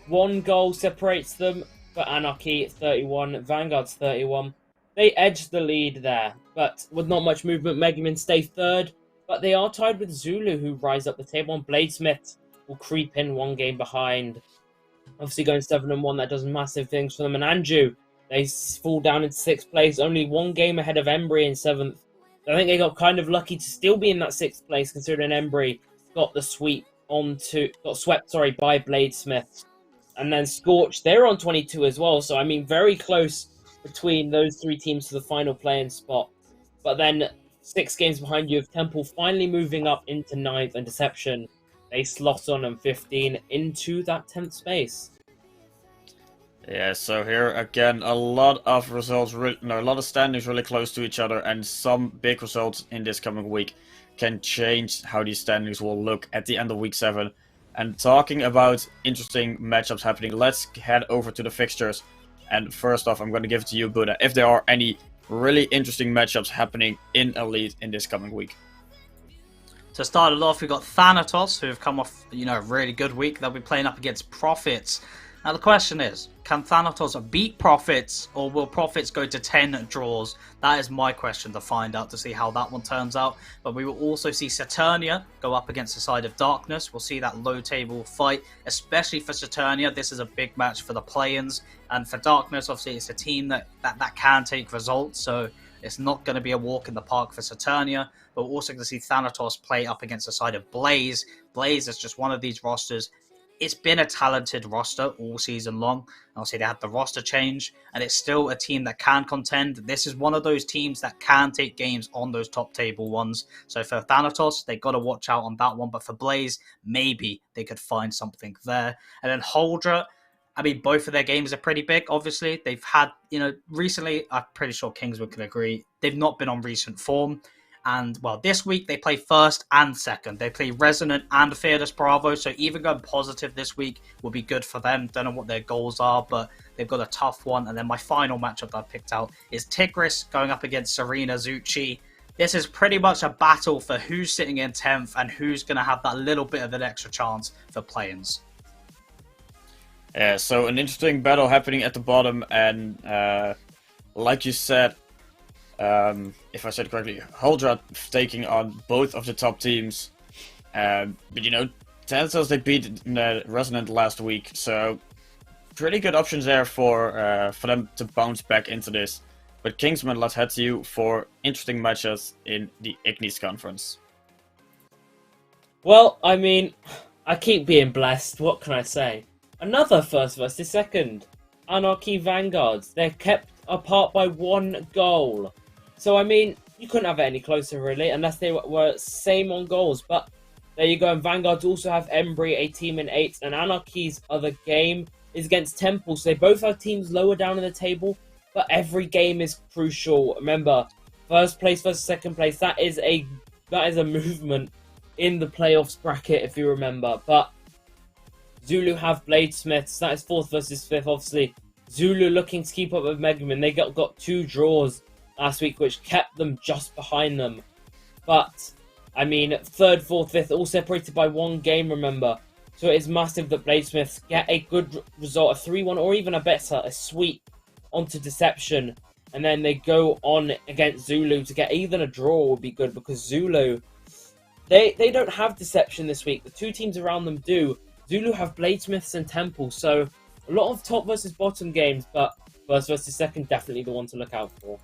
1 goal separates them, but Anarchy 31, Vanguard's 31. They edged the lead there, but with not much movement, Megaman stay 3rd, but they are tied with Zulu, who rise up the table, and Bladesmith will creep in 1 game behind. Obviously going 7-1, that does massive things for them, and Anju, they fall down into 6th place, only 1 game ahead of Embry in 7th. I think they got kind of lucky to still be in that 6th place, considering Embry got swept by Bladesmith. And then Scorch, they're on 22 as well, so very close between those 3 teams to the final playing spot. But then 6 games behind you have Temple finally moving up into 9th, and Deception, they slot on and 15 into that 10th space. Yeah, so here again, a lot of results, a lot of standings really close to each other, and some big results in this coming week can change how these standings will look at the end of week 7. And talking about interesting matchups happening, let's head over to the fixtures. And first off, I'm going to give it to you, Buddha, if there are any really interesting matchups happening in Elite in this coming week. To start it off, we've got Thanatos, who have come off, a really good week. They'll be playing up against Profits. Now the question is, can Thanatos beat Profits, or will Profits go to 10 draws? That is my question to find out, to see how that one turns out. But we will also see Saturnia go up against the side of Darkness. We'll see that low table fight, especially for Saturnia. This is a big match for the play-ins. And for Darkness, obviously, it's a team that can take results. So it's not going to be a walk in the park for Saturnia. But we're also going to see Thanatos play up against the side of Blaze. Blaze is just one of these rosters. It's been a talented roster all season long. Obviously, they had the roster change, and it's still a team that can contend. This is one of those teams that can take games on those top table ones. So for Thanatos, they've got to watch out on that one. But for Blaze, maybe they could find something there. And then Holdra, both of their games are pretty big, obviously. They've had, recently, I'm pretty sure Kingswood could agree, they've not been on recent form. And, this week they play 1st and 2nd. They play Resonant and Fearless Bravo, so even going positive this week will be good for them. Don't know what their goals are, but they've got a tough one. And then my final matchup that I picked out is Tigris going up against Serena Zucchi. This is pretty much a battle for who's sitting in 10th and who's going to have that little bit of an extra chance for play-ins. Yeah, so an interesting battle happening at the bottom, and like you said, if I said correctly, Holdra taking on both of the top teams. But Thanatos, they beat Resonant last week, so pretty good options there for them to bounce back into this. But Kingsman, let's head to you for interesting matches in the Ignis conference. Well, I keep being blessed. What can I say? Another 1st versus 2nd. Anarchy Vanguards. They're kept apart by 1 goal. So, you couldn't have it any closer, really, unless they were same on goals. But there you go. And Vanguards also have Embry, a team in 8th. And Anarchy's other game is against Temple. So they both have teams lower down in the table. But every game is crucial. Remember, 1st place versus 2nd place. That is a movement in the playoffs bracket, if you remember. But Zulu have Bladesmiths. That is 4th versus 5th. Obviously, Zulu looking to keep up with Megaman. They got 2 draws last week, which kept them just behind them. But, I mean, 3rd, 4th, 5th, all separated by 1 game, remember. So it is massive that Bladesmiths get a good result, a 3-1, or even a sweep onto Deception. And then they go on against Zulu to get even a draw would be good, because Zulu, they don't have Deception this week. The 2 teams around them do. Zulu have Bladesmiths and Temple, so a lot of top versus bottom games, but first versus second, definitely the one to look out for.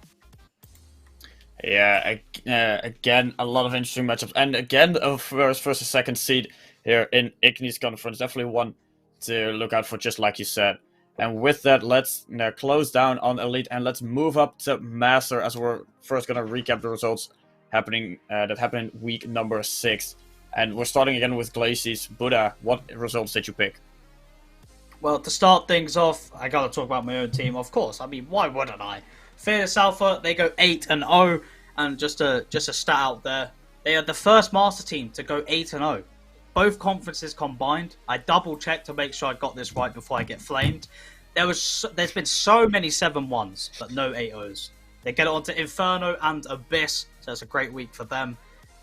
Yeah, again, a lot of interesting matchups. And again, a first versus second seed here in Ignis Conference. Definitely one to look out for, just like you said. And with that, let's close down on Elite and let's move up to Master, as we're first going to recap the results that happened in week number 6. And we're starting again with Glacies. Buddha, what results did you pick? Well, to start things off, I gotta talk about my own team, of course. I mean, why wouldn't I? Fearless Alpha, they go 8-0, and just a stat out there, they are the first Master team to go 8-0. Both conferences combined. I double checked to make sure I got this right before I get flamed. There's been so many 7-1s, but no 8-0s. They get it onto Inferno and Abyss, so it's a great week for them.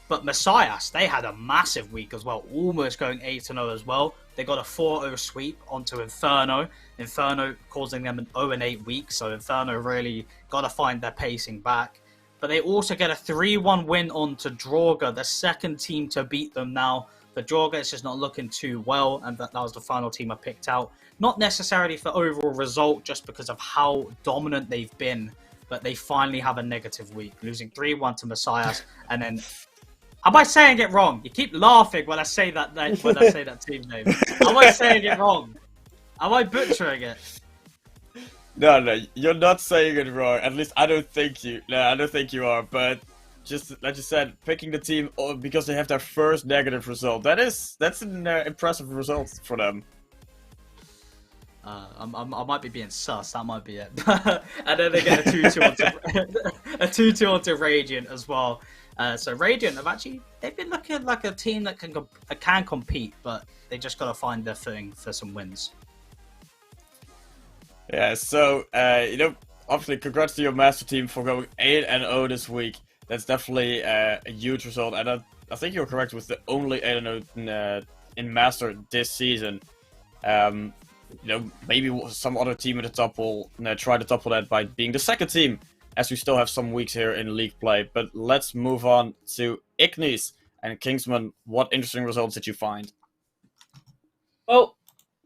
But Messias, they had a massive week as well, almost going 8-0 as well. They got a 4-0 sweep onto Inferno. Inferno causing them an 0-8 week, so Inferno really got to find their pacing back. But they also get a 3-1 win onto Draugr, the second team to beat them now. For Draugr, it's just not looking too well, and that was the final team I picked out. Not necessarily for overall result, just because of how dominant they've been, but they finally have a negative week, losing 3-1 to Messias, and then... Am I saying it wrong? You keep laughing when I say that team name. Am I saying it wrong? Am I butchering it? No, you're not saying it wrong. At least I don't think you. No, I don't think you are. But just like you said, picking the team because they have their first negative result. That's an impressive result for them. I might be being sus. That might be it. And then they get a 2-2 onto Radiant as well. So Radiant they've been looking like a team that can compete, but they just got to find their footing for some wins. Yeah, so obviously congrats to your Master team for going 8-0 this week. That's definitely a huge result, and I think you're correct with the only 8-0 in Master this season. Maybe some other team at the top will try to topple that by being the second team, as we still have some weeks here in league play. But let's move on to Ignis and Kingsman. What interesting results did you find? Well,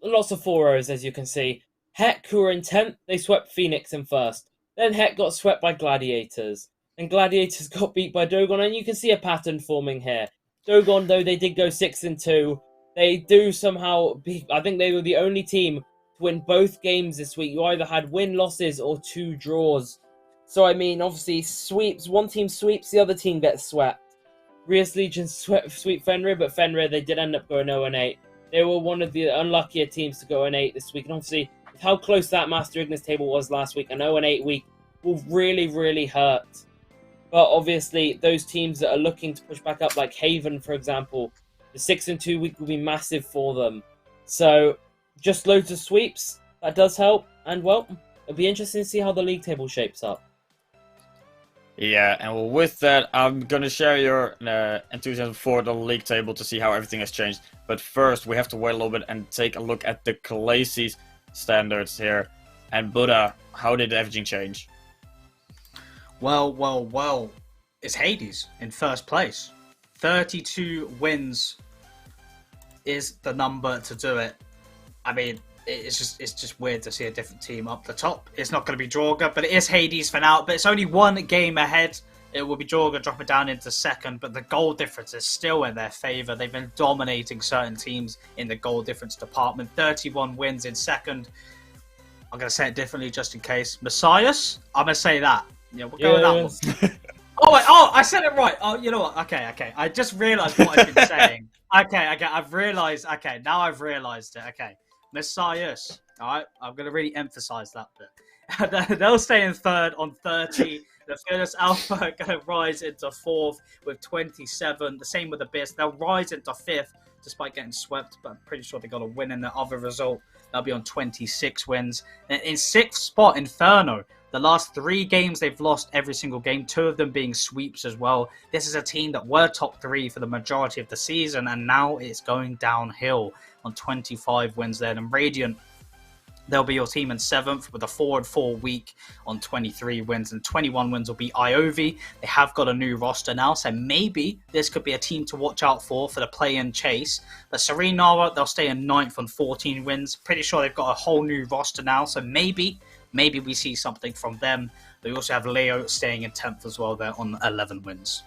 lots of 4-0s, as you can see. Heck, who were in 10th, they swept Phoenix in first. Then Heck got swept by Gladiators. And Gladiators got beat by Dogon, and you can see a pattern forming here. Dogon, though, they did go 6-2. They do somehow I think they were the only team to win both games this week. You either had win-losses or 2 draws. So, I mean, obviously, sweeps. One team sweeps, the other team gets swept. Rias Legion sweep Fenrir, but Fenrir, they did end up going 0-8. They were one of the unluckier teams to go 0-8 this week. And obviously, with how close that Master Ignis table was last week, an 0-8 week will really, really hurt. But obviously, those teams that are looking to push back up, like Haven, for example, the 6-2 week will be massive for them. So, just loads of sweeps. That does help. And, well, it'll be interesting to see how the league table shapes up. Yeah, and with that, I'm going to share your enthusiasm for the league table to see how everything has changed. But first, we have to wait a little bit and take a look at the Glacies standards here. And Buddha, how did everything change? Well. It's Hades in first place. 32 wins is the number to do it. I mean, it's just weird to see a different team up the top. It's not going to be Draugr, but it is Hades for now. But it's only one game ahead. It will be Draugr dropping down into second, but the goal difference is still in their favour. They've been dominating certain teams in the goal difference department. 31 wins in second. I'm going to say it differently just in case. Messias? I'm going to say that. Yeah, we'll go with that one. I said it right. Oh, you know what? Okay. I just realised what I've been saying. Okay. I've realised. Okay, now I've realised it. Okay. Messias. All right. I'm going to really emphasise that bit. They'll stay in third on 30. The Fearless Alpha are going to rise into fourth with 27. The same with Abyss. They'll rise into fifth despite getting swept, but I'm pretty sure they got a win in the other result. They'll be on 26 wins. In 6th spot, Inferno. The last 3 games, they've lost every single game, 2 of them being sweeps as well. This is a team that were top 3 for the majority of the season, and now it's going downhill on 25 wins there. And Radiant, they'll be your team in 7th with a 4-4 week on 23 wins, and 21 wins will be Iovi. They have got a new roster now, so maybe this could be a team to watch out for the play-in chase. But Serenara, they'll stay in 9th on 14 wins. Pretty sure they've got a whole new roster now, so maybe we see something from them. We also have Leo staying in 10th as well there on 11 wins.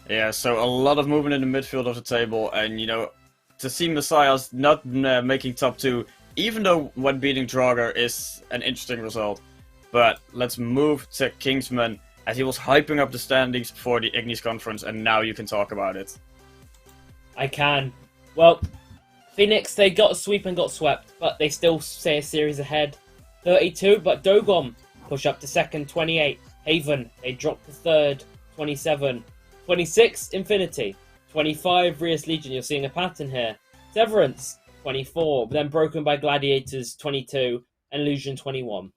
Yeah, so a lot of movement in the midfield of the table, and, you know, to see Messiahs not making top 2, even though when beating Draugr is an interesting result. But let's move to Kingsman, as he was hyping up the standings before the Ignis conference, and now you can talk about it. I can. Well, Phoenix, they got a sweep and got swept, but they still stay a series ahead. 32, but Dogon push up to 2nd, 28. Haven, they drop to 3rd, 27. 26, Infinity. 25, Rias Legion, you're seeing a pattern here. Severance, 24, but then broken by Gladiators, 22, and Illusion, 21.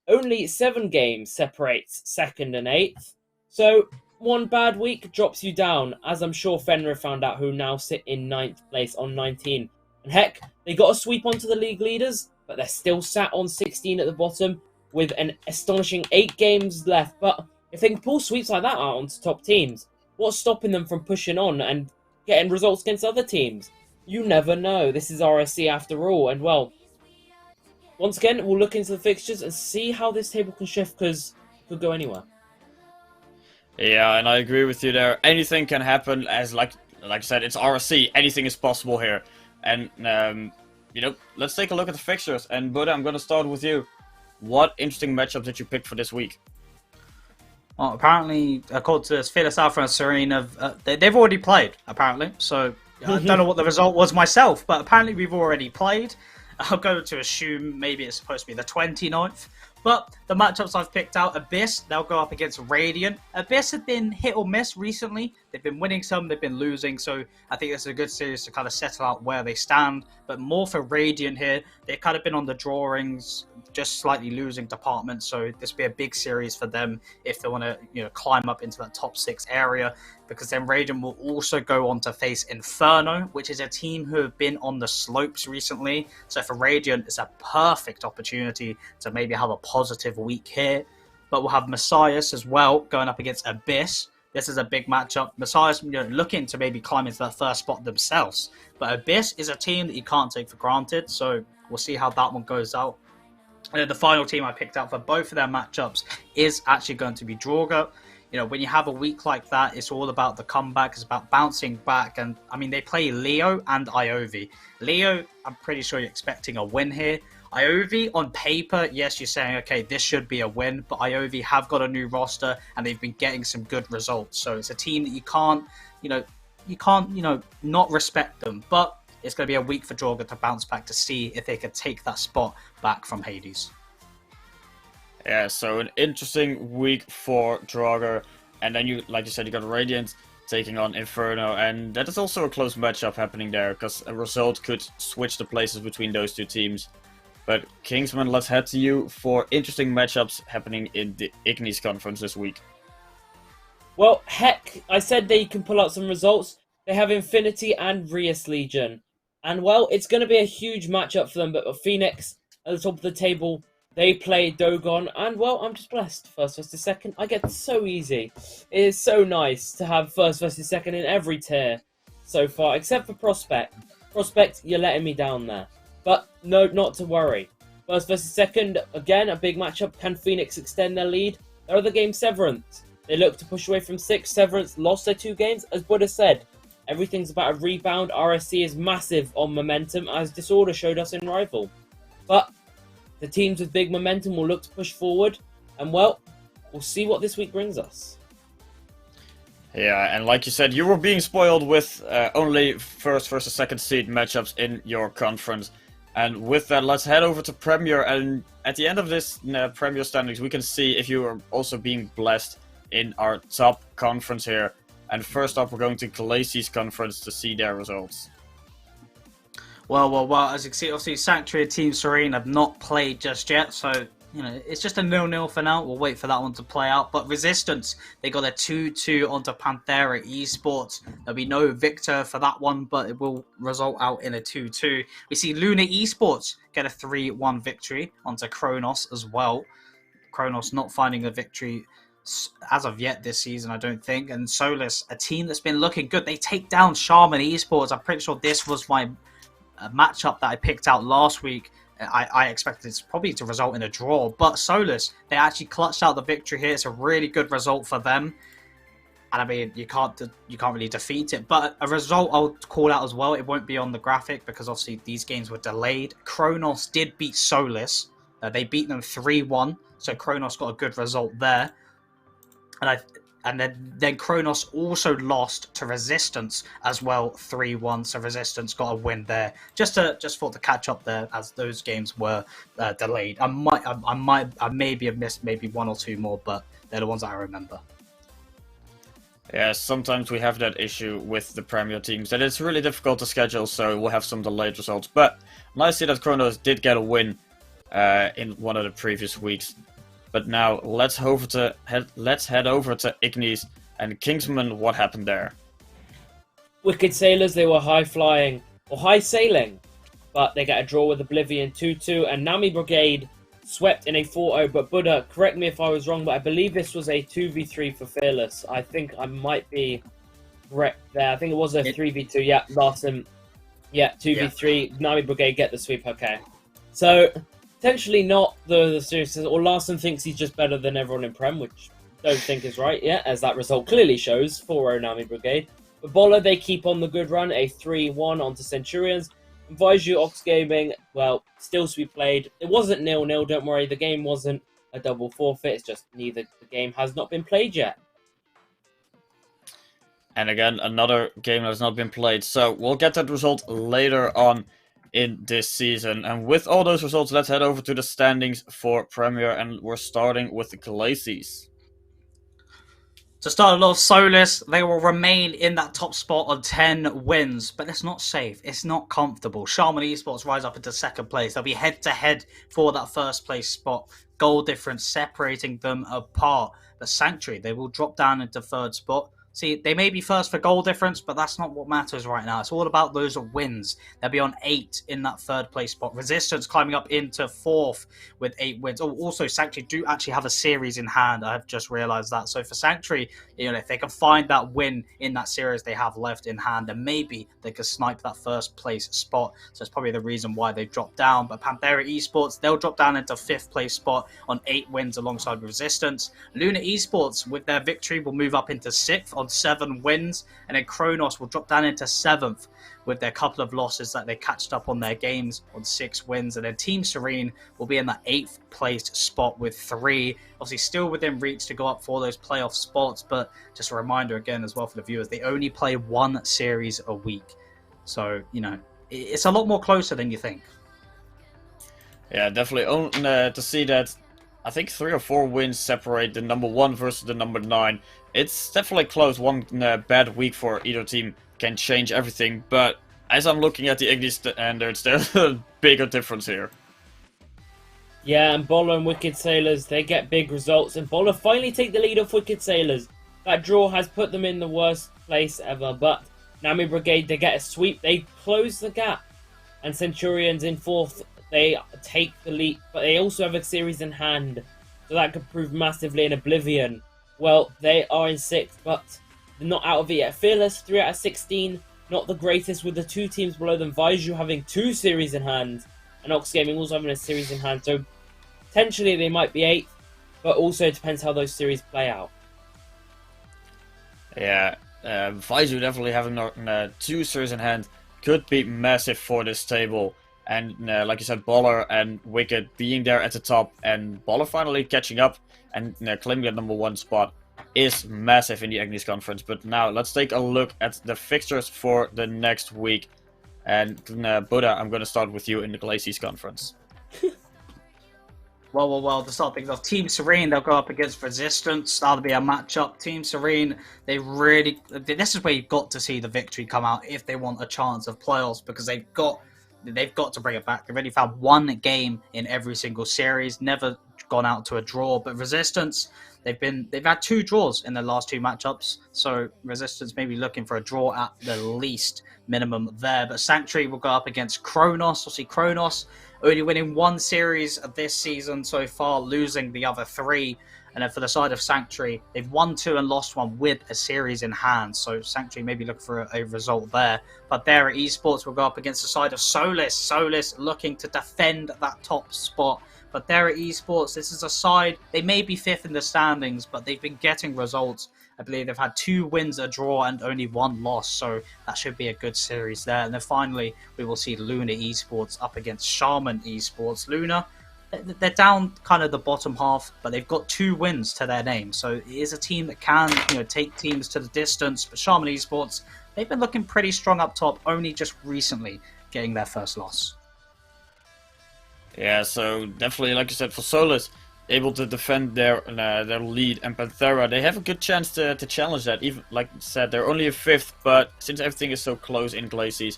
Only 7 games separates 2nd and 8th, so one bad week drops you down, as I'm sure Fenrir found out, who now sit in 9th place on 19. And heck, they got a sweep onto the league leaders, but they're still sat on 16 at the bottom with an astonishing 8 games left. But if they can pull sweeps like that out onto top teams, what's stopping them from pushing on and getting results against other teams? You never know. This is RSC after all. And well, once again, we'll look into the fixtures and see how this table can shift, because it could go anywhere. Yeah, and I agree with you there. Anything can happen, as like I said, it's RSC. Anything is possible here. And you know, let's take a look at the fixtures. And Buddha, I'm going to start with you. What interesting matchups did you pick for this week? Well, apparently, according to Phyllis Alpha and Serena, they've already played, apparently. So, I don't know what the result was myself, but apparently we've already played. I'll go to assume maybe it's supposed to be the 29th. But the matchups I've picked out, Abyss, they'll go up against Radiant. Abyss have been hit or miss recently. They've been winning some, they've been losing. So I think this is a good series to kind of settle out where they stand. But more for Radiant here. They've kind of been on the drawings, just slightly losing departments. So this will be a big series for them if they want to, you know, climb up into that top 6 area. Because then Radiant will also go on to face Inferno, which is a team who have been on the slopes recently. So for Radiant, it's a perfect opportunity to maybe have a positive week here. But we'll have Messiahs as well going up against Abyss. This is a big matchup. Messiahs, you know, looking to maybe climb into that first spot themselves. But Abyss is a team that you can't take for granted. So we'll see how that one goes out. And then the final team I picked out for both of their matchups is actually going to be Draugr. You know, when you have a week like that, it's all about the comeback. It's about bouncing back. And, I mean, they play Leo and Iovi. Leo, I'm pretty sure you're expecting a win here. Iovi, on paper, yes, you're saying, okay, this should be a win. But Iovi have got a new roster, and they've been getting some good results. So it's a team that you can't not respect them. But it's going to be a week for Draugr to bounce back to see if they could take that spot back from Hades. Yeah, so an interesting week for Draugr. And then you, like you said, you got Radiant taking on Inferno. And that is also a close matchup happening there, because a result could switch the places between those two teams. But Kingsman, let's head to you for interesting matchups happening in the Ignis conference this week. Well, heck, I said they can pull out some results. They have Infinity and Rias Legion. And, well, it's going to be a huge matchup for them. But Phoenix, at the top of the table, they play Dogon. And, well, I'm just blessed. First versus second. I get so easy. It is so nice to have first versus second in every tier so far, except for Prospect. Prospect, you're letting me down there. But, no, not to worry. First versus second, again, a big matchup. Can Phoenix extend their lead? Their other game, Severance. They look to push away from 6. Severance lost their 2 games. As Buddha said, everything's about a rebound. RSC is massive on momentum, as Disorder showed us in Rival. But the teams with big momentum will look to push forward. And, well, we'll see what this week brings us. Yeah, and like you said, you were being spoiled with only first versus second seed matchups in your conference. And with that, let's head over to Premier. And at the end of this Premier standings, we can see if you are also being blessed in our top conference here. And first up, we're going to Glaciers Conference to see their results. Well, as you can see, obviously Sanctuary and Team Serene have not played just yet, so, it's just a 0-0 for now. We'll wait for that one to play out. But Resistance, they got a 2-2 onto Panthera Esports. There'll be no victor for that one, but it will result out in a 2-2. We see Luna Esports get a 3-1 victory onto Kronos as well. Kronos not finding a victory as of yet this season, I don't think. And Solus, a team that's been looking good. They take down Shaman Esports. I'm pretty sure this was my matchup that I picked out last week. I expected it probably to result in a draw, but Solus, they actually clutched out the victory here. It's a really good result for them, and I mean you can't really defeat it. But a result I'll call out as well. It won't be on the graphic because obviously these games were delayed. Kronos did beat Solus. They beat them 3-1, so Kronos got a good result there. And then Kronos also lost to Resistance as well, 3-1. So Resistance got a win there. Just for the catch up there, as those games were delayed. I maybe have missed maybe one or two more, but they're the ones that I remember. Yeah, sometimes we have that issue with the Premier teams that it's really difficult to schedule, so we'll have some delayed results. But nice to see that Kronos did get a win in one of the previous weeks. But now let's head over to Ignis and Kingsman. What happened there? Wicked Sailors, they were high sailing, but they get a draw with Oblivion 2-2, and Nami Brigade swept in a 4-0. But Buddha, correct me if I was wrong, but I believe this was a 2v3 for Fearless. I think I might be correct there. I think it was a 3v2. Yeah, Larson. Yeah, 2v3. Yeah. Nami Brigade get the sweep. Okay, so. Potentially not the seriousness, or Larson thinks he's just better than everyone in Prem, which I don't think is right yet, as that result clearly shows for Nami Brigade. But Bola, they keep on the good run, a 3-1 onto Centurions. And Vaiju Ox Gaming, well, still to be played. It wasn't 0-0, don't worry, the game wasn't a double forfeit, it's just the game has not been played yet. And again, another game that has not been played, so we'll get that result later on in this season. And with all those results, let's head over to the standings for Premier, and we're starting with the Glaciers. To start it off, Solus, they will remain in that top spot on 10 wins, but it's not safe, it's not comfortable. Shaman Esports rise up into second place. They'll be head-to-head for that first place spot. Goal difference separating them apart. The Sanctuary, they will drop down into third spot. See, they may be first for goal difference, but that's not what matters right now. It's all about those wins. They'll be on 8 in that third place spot. Resistance climbing up into 4th with 8 wins. Oh, also, Sanctuary do actually have a series in hand. I've just realised that. So for Sanctuary, if they can find that win in that series they have left in hand, then maybe they could snipe that first place spot. So it's probably the reason why they dropped down. But Panthera Esports, they'll drop down into 5th place spot on 8 wins alongside Resistance. Luna Esports, with their victory, will move up into 6th on 7 wins, and then Kronos will drop down into 7th with their couple of losses that they catched up on their games on 6 wins, and then Team Serene will be in that 8th place spot with 3, obviously still within reach to go up for those playoff spots. But just a reminder again as well for the viewers, they only play 1 series a week, so it's a lot more closer than you think. Yeah, definitely. To see that, I think 3 or 4 wins separate the number 1 versus the number 9. It's definitely close. One bad week for either team can change everything. But as I'm looking at the Ignis standards, there's a bigger difference here. Yeah, and Bola and Wicked Sailors, they get big results. And Bola finally take the lead off Wicked Sailors. That draw has put them in the worst place ever. But Nami Brigade, they get a sweep. They close the gap. And Centurions in 4th, they take the lead. But they also have a series in hand. So that could prove massively in Oblivion. Well, they are in 6th, but they're not out of it yet. Fearless, 3 out of 16. Not the greatest, with the 2 teams below them. Vaiju having 2 series in hand. And Ox Gaming also having a series in hand. So potentially they might be 8th. But also it depends how those series play out. Yeah, Vaiju definitely having 2 series in hand could be massive for this table. And like you said, Baller and Wicked being there at the top, and Baller finally catching up and claiming that number 1 spot is massive in the Ignis Conference. But now let's take a look at the fixtures for the next week. And Buddha, I'm going to start with you in the Glaciers Conference. Well, to start things off, Team Serene, they'll go up against Resistance. That'll be a matchup. Team Serene, this is where you've got to see the victory come out if they want a chance of playoffs, because they've got to bring it back. They've already found one game in every single series, never gone out to a draw. But Resistance, they've had 2 draws in their last 2 matchups, so Resistance may be looking for a draw at the least minimum there. But Sanctuary will go up against Kronos. We'll see Kronos only winning 1 series of this season so far, losing the other 3. And then for the side of Sanctuary, they've won 2 and lost 1 with a series in hand. So Sanctuary may be looking for a result there. But there at Esports will go up against the side of Solis. Solis looking to defend that top spot. But there at Esports, this is a side, they may be 5th in the standings, but they've been getting results. I believe they've had 2 wins, a draw, and only 1 loss, so that should be a good series there. And then finally, we will see Luna Esports up against Shaman Esports. Luna, they're down kind of the bottom half, but they've got 2 wins to their name, so it is a team that can, take teams to the distance. But Shaman Esports, they've been looking pretty strong up top, only just recently getting their first loss. Yeah, so definitely, like you said, for Solis, able to defend their lead, and Panthera, they have a good chance to challenge that. Even like you said, they're only a 5th, but since everything is so close in Glacies,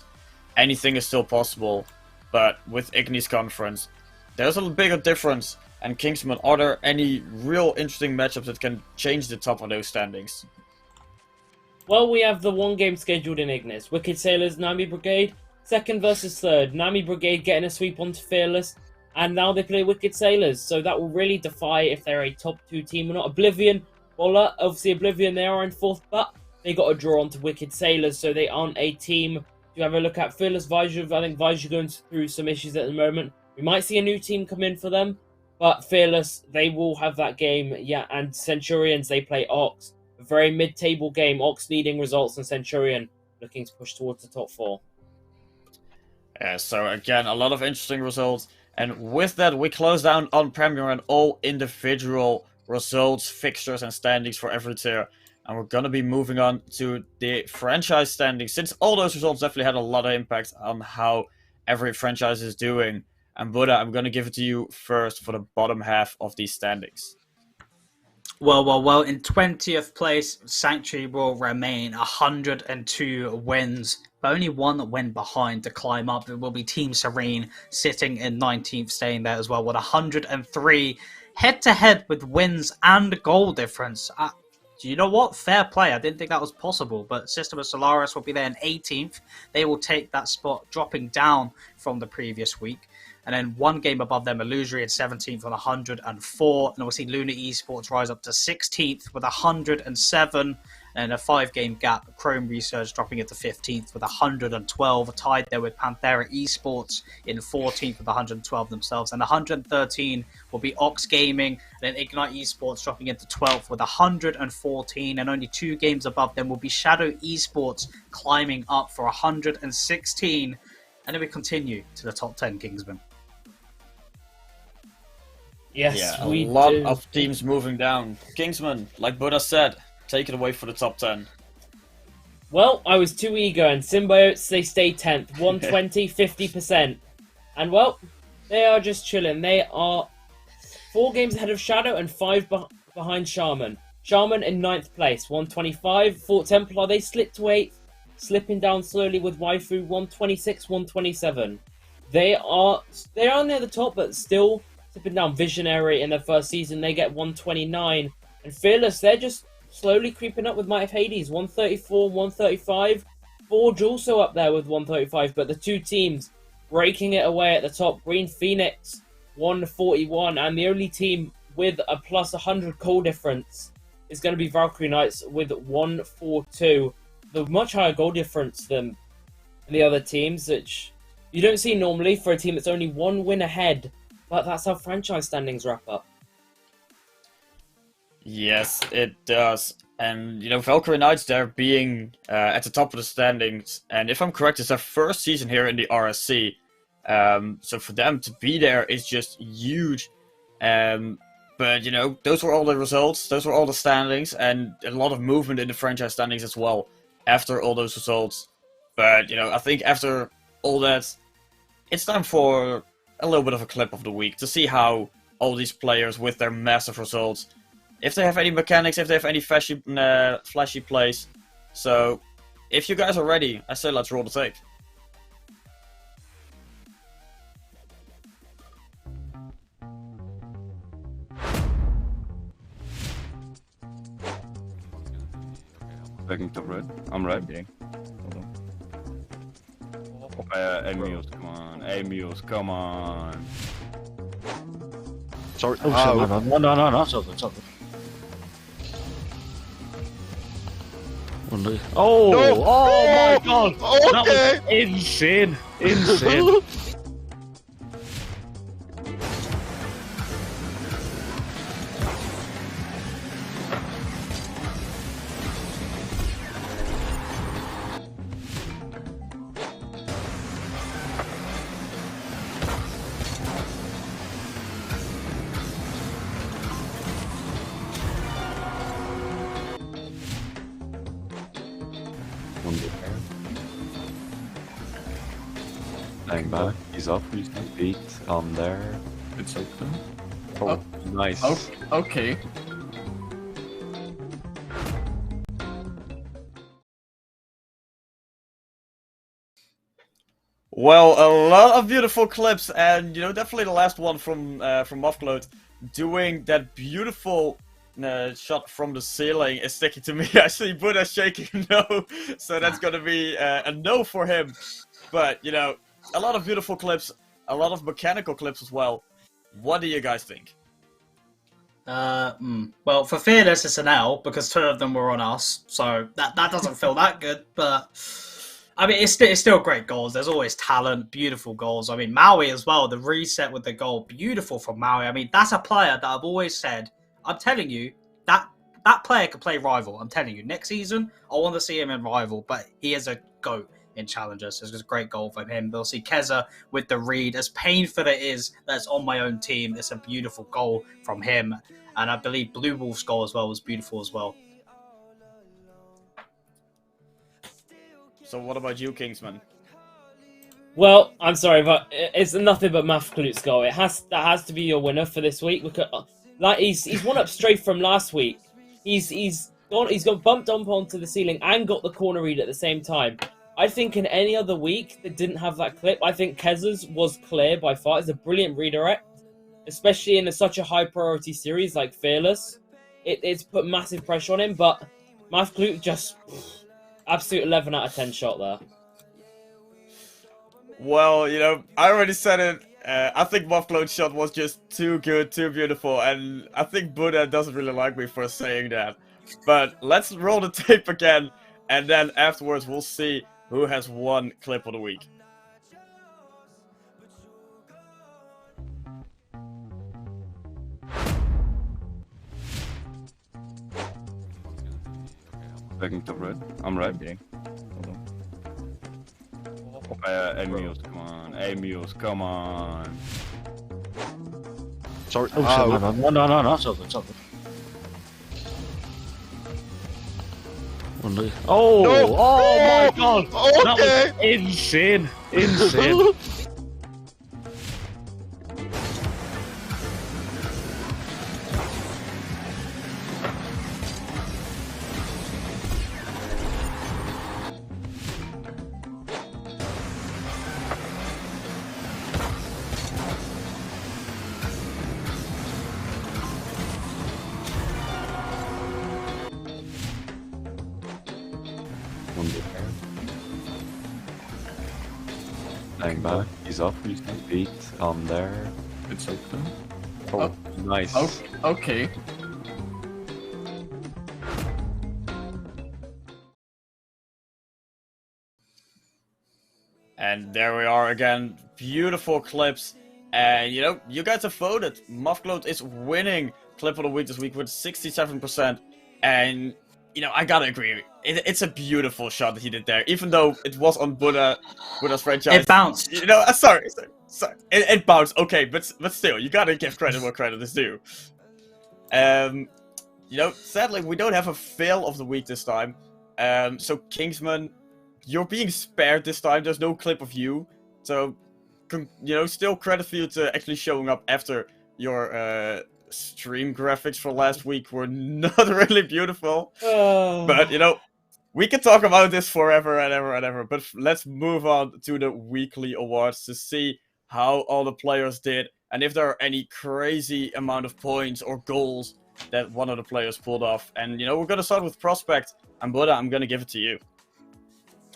anything is still possible. But with Ignis Conference, there's a bigger difference. And Kingsman, are there any real interesting matchups that can change the top of those standings? Well, we have the 1 game scheduled in Ignis. Wicked Sailors, Nami Brigade, 2nd versus 3rd. Nami Brigade getting a sweep onto Fearless. And now they play Wicked Sailors, so that will really defy if they're a top 2 team or not. Oblivion, well, obviously Oblivion, they are in 4th, but they got a draw onto Wicked Sailors, so they aren't a team to have a look at. Fearless Vizor, I think Vizor going through some issues at the moment. We might see a new team come in for them, but Fearless, they will have that game. Yeah, and Centurions, they play Ox. A very mid-table game, Ox leading results, and Centurion looking to push towards the top 4. Yeah, so again, a lot of interesting results. And with that, we close down on Premier and all individual results, fixtures, and standings for every tier. And we're going to be moving on to the franchise standings, since all those results definitely had a lot of impact on how every franchise is doing. And Buddha, I'm going to give it to you first for the bottom half of these standings. Well, in 20th place, Sanctuary will remain 102 wins, but only 1 win behind to climb up. It will be Team Serene sitting in 19th, staying there as well with 103, head-to-head with wins and goal difference. Do you know what? Fair play. I didn't think that was possible, but System of Solaris will be there in 18th. They will take that spot, dropping down from the previous week. And then 1 game above them, Illusory at 17th on 104. And we'll see Luna Esports rise up to 16th with 107. And a 5-game gap, Chrome Research dropping it to 15th with 112. Tied there with Panthera Esports in 14th with 112 themselves. And 113 will be Ox Gaming. And then Ignite Esports dropping into 12th with 114. And only 2 games above them will be Shadow Esports climbing up for 116. And then we continue to the top 10, Kingsman. Yes, Yeah, we a lot do. of teams moving down. Kingsman, like Buddha said, take it away for the top 10. Well, I was too eager, and Symbiotes, they stay 10th. 120, 50%. And, well, they are just chilling. They are 4 games ahead of Shadow and 5 behind Shaman. Shaman in 9th place, 125. Fort Templar, they slipped to 8th, slipping down slowly with Waifu, 126, 127. They are near the top, but still slipping down. Visionary in their first season, they get 129. And Fearless, they're just slowly creeping up with Might of Hades, 134, 135. Forge also up there with 135, but the 2 teams breaking it away at the top. Green Phoenix, 141, and the only team with a plus 100 goal difference is going to be Valkyrie Knights with 142. The much higher goal difference than the other teams, which you don't see normally for a team that's only 1 win ahead, but that's how franchise standings wrap up. Yes, it does. And, Valkyrie Knights, they're being at the top of the standings. And if I'm correct, it's their first season here in the RSC. So for them to be there is just huge. But, those were all the results. Those were all the standings. And a lot of movement in the franchise standings as well after all those results. But, I think after all that, it's time for a little bit of a clip of the week to see how all these players with their massive results. If they have any mechanics, if they have any flashy plays. So, if you guys are ready, I say let's roll the tape. Backing top red. I'm ready. Emils, come on. Emils, come on. Sorry. Oh, shit, no, it's all good, it's all good. Oh, No. oh my god! Okay. That was insane! Insane! Hang back. He's up. He's feet on there. It's open. Oh, nice. Okay. Well, a lot of beautiful clips, and definitely the last one from Muffcloud doing that beautiful shot from the ceiling is sticking to me. I see Buddha shaking no, so that's gonna be a no for him. But a lot of beautiful clips, a lot of mechanical clips as well. What do you guys think? Well, for Fearless, it's an L because 2 of them were on us, so that doesn't feel that good. But I mean, it's still great goals. There's always talent, beautiful goals. I mean, Maui as well. The reset with the goal, beautiful from Maui. I mean, that's a player that I've always said. I'm telling you that player could play Rival. I'm telling you, next season I want to see him in Rival, but he is a GOAT in Challengers. So it's just a great goal from him. They'll see Keza with the read. As painful it is that's on my own team, it's a beautiful goal from him. And I believe Blue Wolf's goal as well was beautiful as well. So what about you, Kingsman? Well, I'm sorry, but it's nothing but Mafklut's goal. That has to be your winner for this week. Because, he's one up straight from last week. He's got bumped up onto the ceiling and got the corner read at the same time. I think in any other week that didn't have that clip, I think Keza's was clear by far. It's a brilliant redirect, especially in such a high priority series like Fearless. It's put massive pressure on him, but Mafklut just absolute 11 out of 10 shot there. Well, I already said it. I think Muffcloud's shot was just too good, too beautiful, and I think Buddha doesn't really like me for saying that. But let's roll the tape again, and then afterwards we'll see who has won clip of the week. Backing top red. I'm ready. Emils, come on. Emils, come on. Sorry. Oh, shit, no, it's all good, it's all good. Oh, No. oh my god! Okay. That was insane! Insane! Hang back. He's up. He's feet on there. It's open. Oh, nice. Okay. And there we are again. Beautiful clips. And you guys have voted. Muffcloud is winning clip of the week this week with 67%. And I gotta agree. It's a beautiful shot that he did there, even though it was on Buddha's franchise. It bounced. Sorry. It bounced. Okay, but still, you gotta give credit where credit is due. Sadly, we don't have a fail of the week this time. So Kingsman, you're being spared this time. There's no clip of you. So, still credit for you to actually showing up after your stream graphics for last week were not really beautiful. But, you know, we could talk about this forever and ever and ever. But let's move on to the weekly awards to see how all the players did. And if there are any crazy amount of points or goals that one of the players pulled off. And, you know, we're going to start with Prospect. And Buddha, I'm going to give it to you.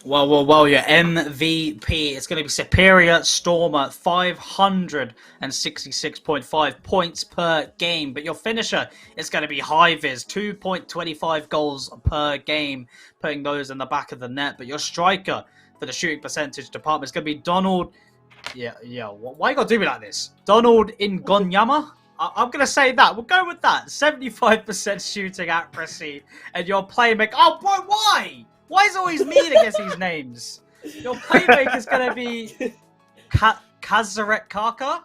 Well, your MVP is going to be Superior Stormer, 566.5 points per game. But your finisher is going to be Highvis, 2.25 goals per game, putting those in the back of the net. But your striker for the shooting percentage department is going to be Donald. Yeah, why you got to do me like this? Donald Ingonyama? I'm going to say that. We'll go with that. 75% shooting accuracy. And your playmaker... Oh, boy, why? Why is it always me that gets these names? Your playmaker is going to be Kazaret Kaka?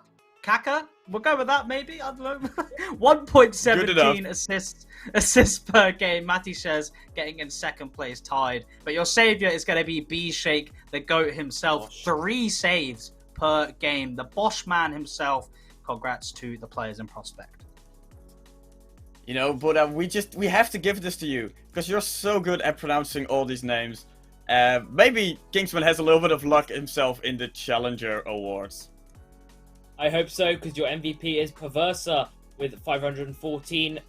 We'll go with that, maybe? I don't know. 1.17 assists per game. Matty Shares getting in second place, tied. But your savior is going to be B-Shake, the GOAT himself. 3 saves per game. The Bosch man himself. Congrats to the players in Prospect. You know, but we have to give this to you because you're so good at pronouncing all these names. Maybe Kingsman has a little bit of luck himself in the Challenger Awards. I hope so, because your MVP is Perversa with 514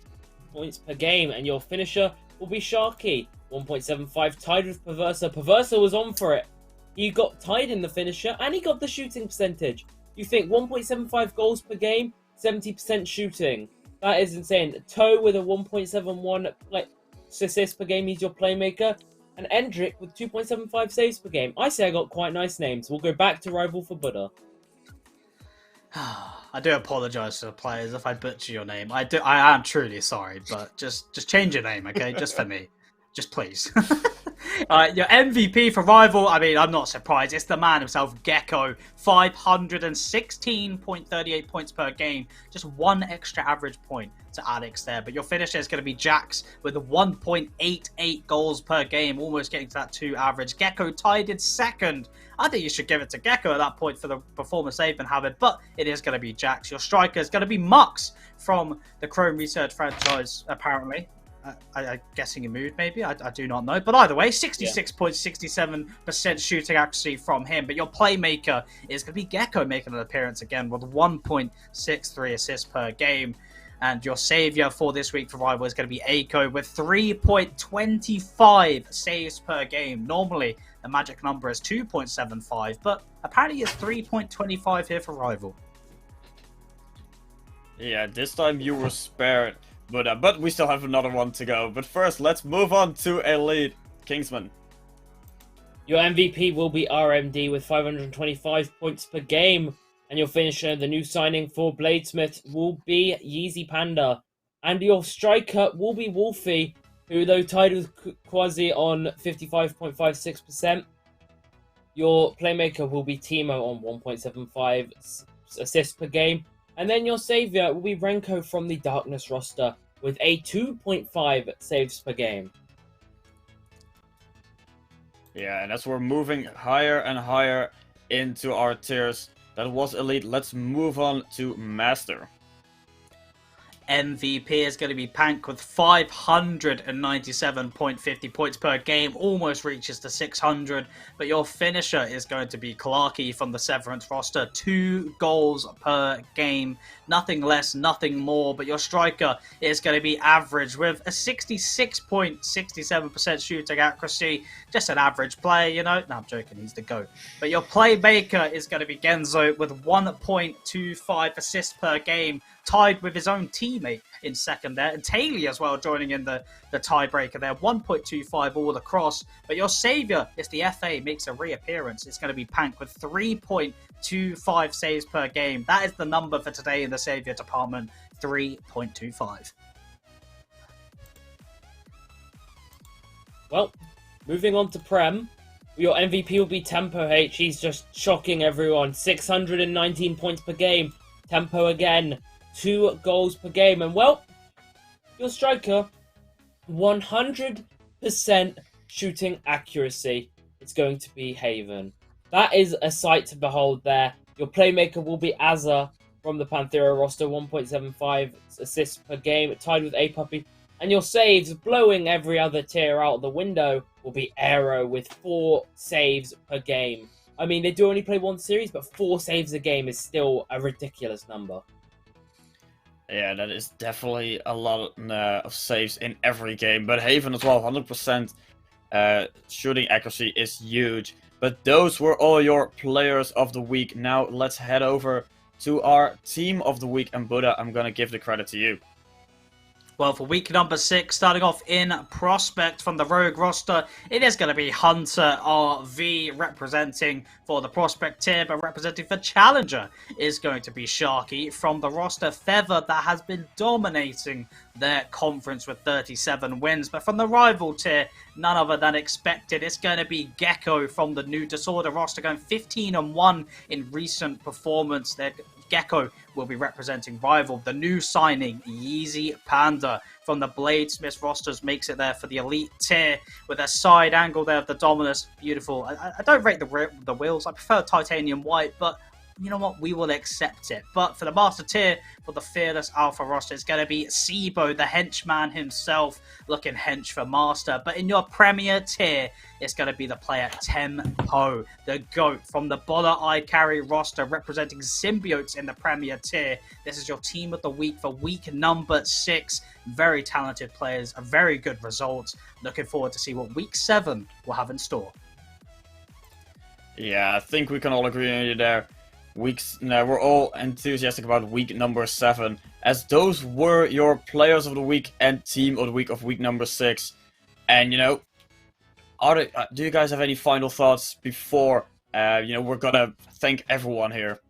points per game, and your finisher will be Sharky, 1.75, tied with Perversa. Perversa was on for it. He got tied in the finisher, and he got the shooting percentage. You think 1.75 goals per game, 70% shooting. That is insane. Toe with a 1.71 assists per game, he's your playmaker. And Endrick with 2.75 saves per game. I say I got quite nice names. We'll go back to rival for Buddha. I do apologise to the players if I butcher your name. I am truly sorry, but just change your name, okay? Just for me. Just please. Your MVP for rival, I mean, I'm not surprised. It's the man himself, Gecko. 516.38 points per game. Just 1 extra average point to Alex there. But your finisher is going to be Jax with 1.88 goals per game. Almost getting to that 2 average. Gecko tied in second. I think you should give it to Gecko at that point for the performance they've been having. But it is going to be Jax. Your striker is going to be Mux from the Chrome Research franchise, apparently. I'm guessing he moved, maybe. I do not know. But either way, 66.67% shooting accuracy from him. But your playmaker is going to be Gecko making an appearance again with 1.63 assists per game. And your savior for this week for rival is going to be Aiko with 3.25 saves per game. Normally, the magic number is 2.75, but apparently it's 3.25 here for rival. Yeah, this time you were spared. But we still have another one to go. But first, let's move on to Elite. Kingsman. Your MVP will be RMD with 525 points per game. And your finisher, the new signing for Bladesmith, will be Yeezy Panda. And your striker will be Wolfie, who though tied with Quasi on 55.56%. Your playmaker will be Timo on 1.75 assists per game. And then your savior will be Renko from the Darkness roster with a 2.5 saves per game. Yeah, and as we're moving higher and higher into our tiers, that was Elite. Let's move on to Master. MVP is going to be Pank with 597.50 points per game, almost reaches the 600. But your finisher is going to be Clarky from the Severance roster, 2 goals per game, nothing less, nothing more. But your striker is going to be Average with a 66.67% shooting accuracy, just an average player, you know. No, I'm joking, he's the GOAT. But your playmaker is going to be Genzo with 1.25 assists per game, tied with his own teammate in second there. And Taylor as well joining in the tiebreaker there. 1.25 all across. But your savior is the FA, makes a reappearance. It's going to be Pank with 3.25 saves per game. That is the number for today in the savior department. 3.25. Well, moving on to Prem. Your MVP will be Tempo H. He's just shocking everyone. 619 points per game. Tempo again. 2 goals per game. And well, your striker, 100% shooting accuracy. It's going to be Haven. That is a sight to behold there. Your playmaker will be Azza from the Panthera roster, 1.75 assists per game, tied with A Puppy. And your saves, blowing every other tier out the window, will be Aero with 4 saves per game. I mean, they do only play one series, but 4 saves a game is still a ridiculous number. Yeah, that is definitely a lot of saves in every game. But Haven as well, 100% shooting accuracy is huge. But those were all your players of the week. Now let's head over to our team of the week. And Buddha, I'm going to give the credit to you. Well, for week number 6, starting off in Prospect from the Rogue roster, it is going to be Hunter RV representing for the Prospect tier, but representing for Challenger is going to be Sharky from the roster Feather that has been dominating their conference with 37 wins. But from the rival tier, none other than expected, it's going to be Gecko from the New Disorder roster, going 15-1 in recent performance. Gecko will be representing rival. The new signing, Yeezy Panda from the Bladesmith rosters, makes it there for the elite tier with a side angle there of the Dominus. Beautiful. I don't rate the wheels. I prefer titanium white, but you know what? We will accept it. But for the Master tier, for the Fearless Alpha roster, it's going to be Sibo, the henchman himself, looking hench for Master. But in your Premier tier, it's going to be the player Tempo, the GOAT from the Bola I Carry roster, representing Symbiotes in the Premier tier. This is your team of the week for week number 6. Very talented players, a very good result. Looking forward to see what week 7 will have in store. Yeah, I think we can all agree on you there. We're all enthusiastic about week number 7, as those were your players of the week and team of the week of week number 6. And you know, do you guys have any final thoughts before we're gonna thank everyone here?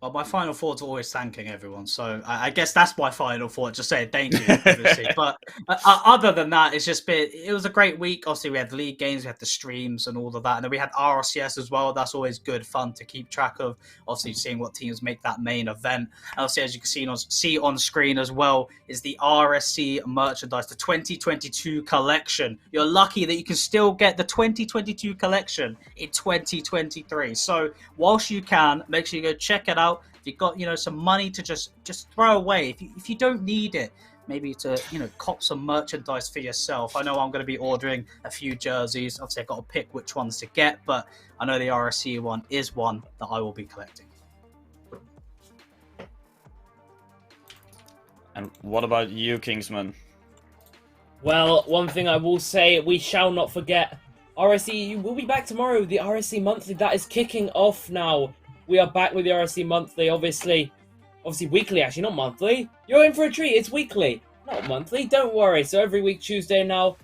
Well, my final thought's always thanking everyone, so I guess that's my final thought, just saying thank you, obviously. But other than that, it was a great week. Obviously, we had league games, we had the streams and all of that, and then we had RSCS as well. That's always good fun to keep track of, obviously seeing what teams make that main event. And obviously, as you can see on screen as well, is the RSC merchandise, the 2022 collection. You're lucky that you can still get the 2022 collection in 2023. So whilst you can, make sure you go check it out. If you've got, some money to just throw away, if you don't need it, maybe to, cop some merchandise for yourself. I know I'm going to be ordering a few jerseys. Obviously, I've got to pick which ones to get, but I know the RSC one is one that I will be collecting. And what about you, Kingsman? Well, one thing I will say, we shall not forget, RSC will be back tomorrow. The RSC Monthly, that is kicking off now. We are back with the RSC Monthly, obviously weekly, actually, not monthly. You're in for a treat, it's weekly, not monthly, don't worry. So every week, Tuesday now,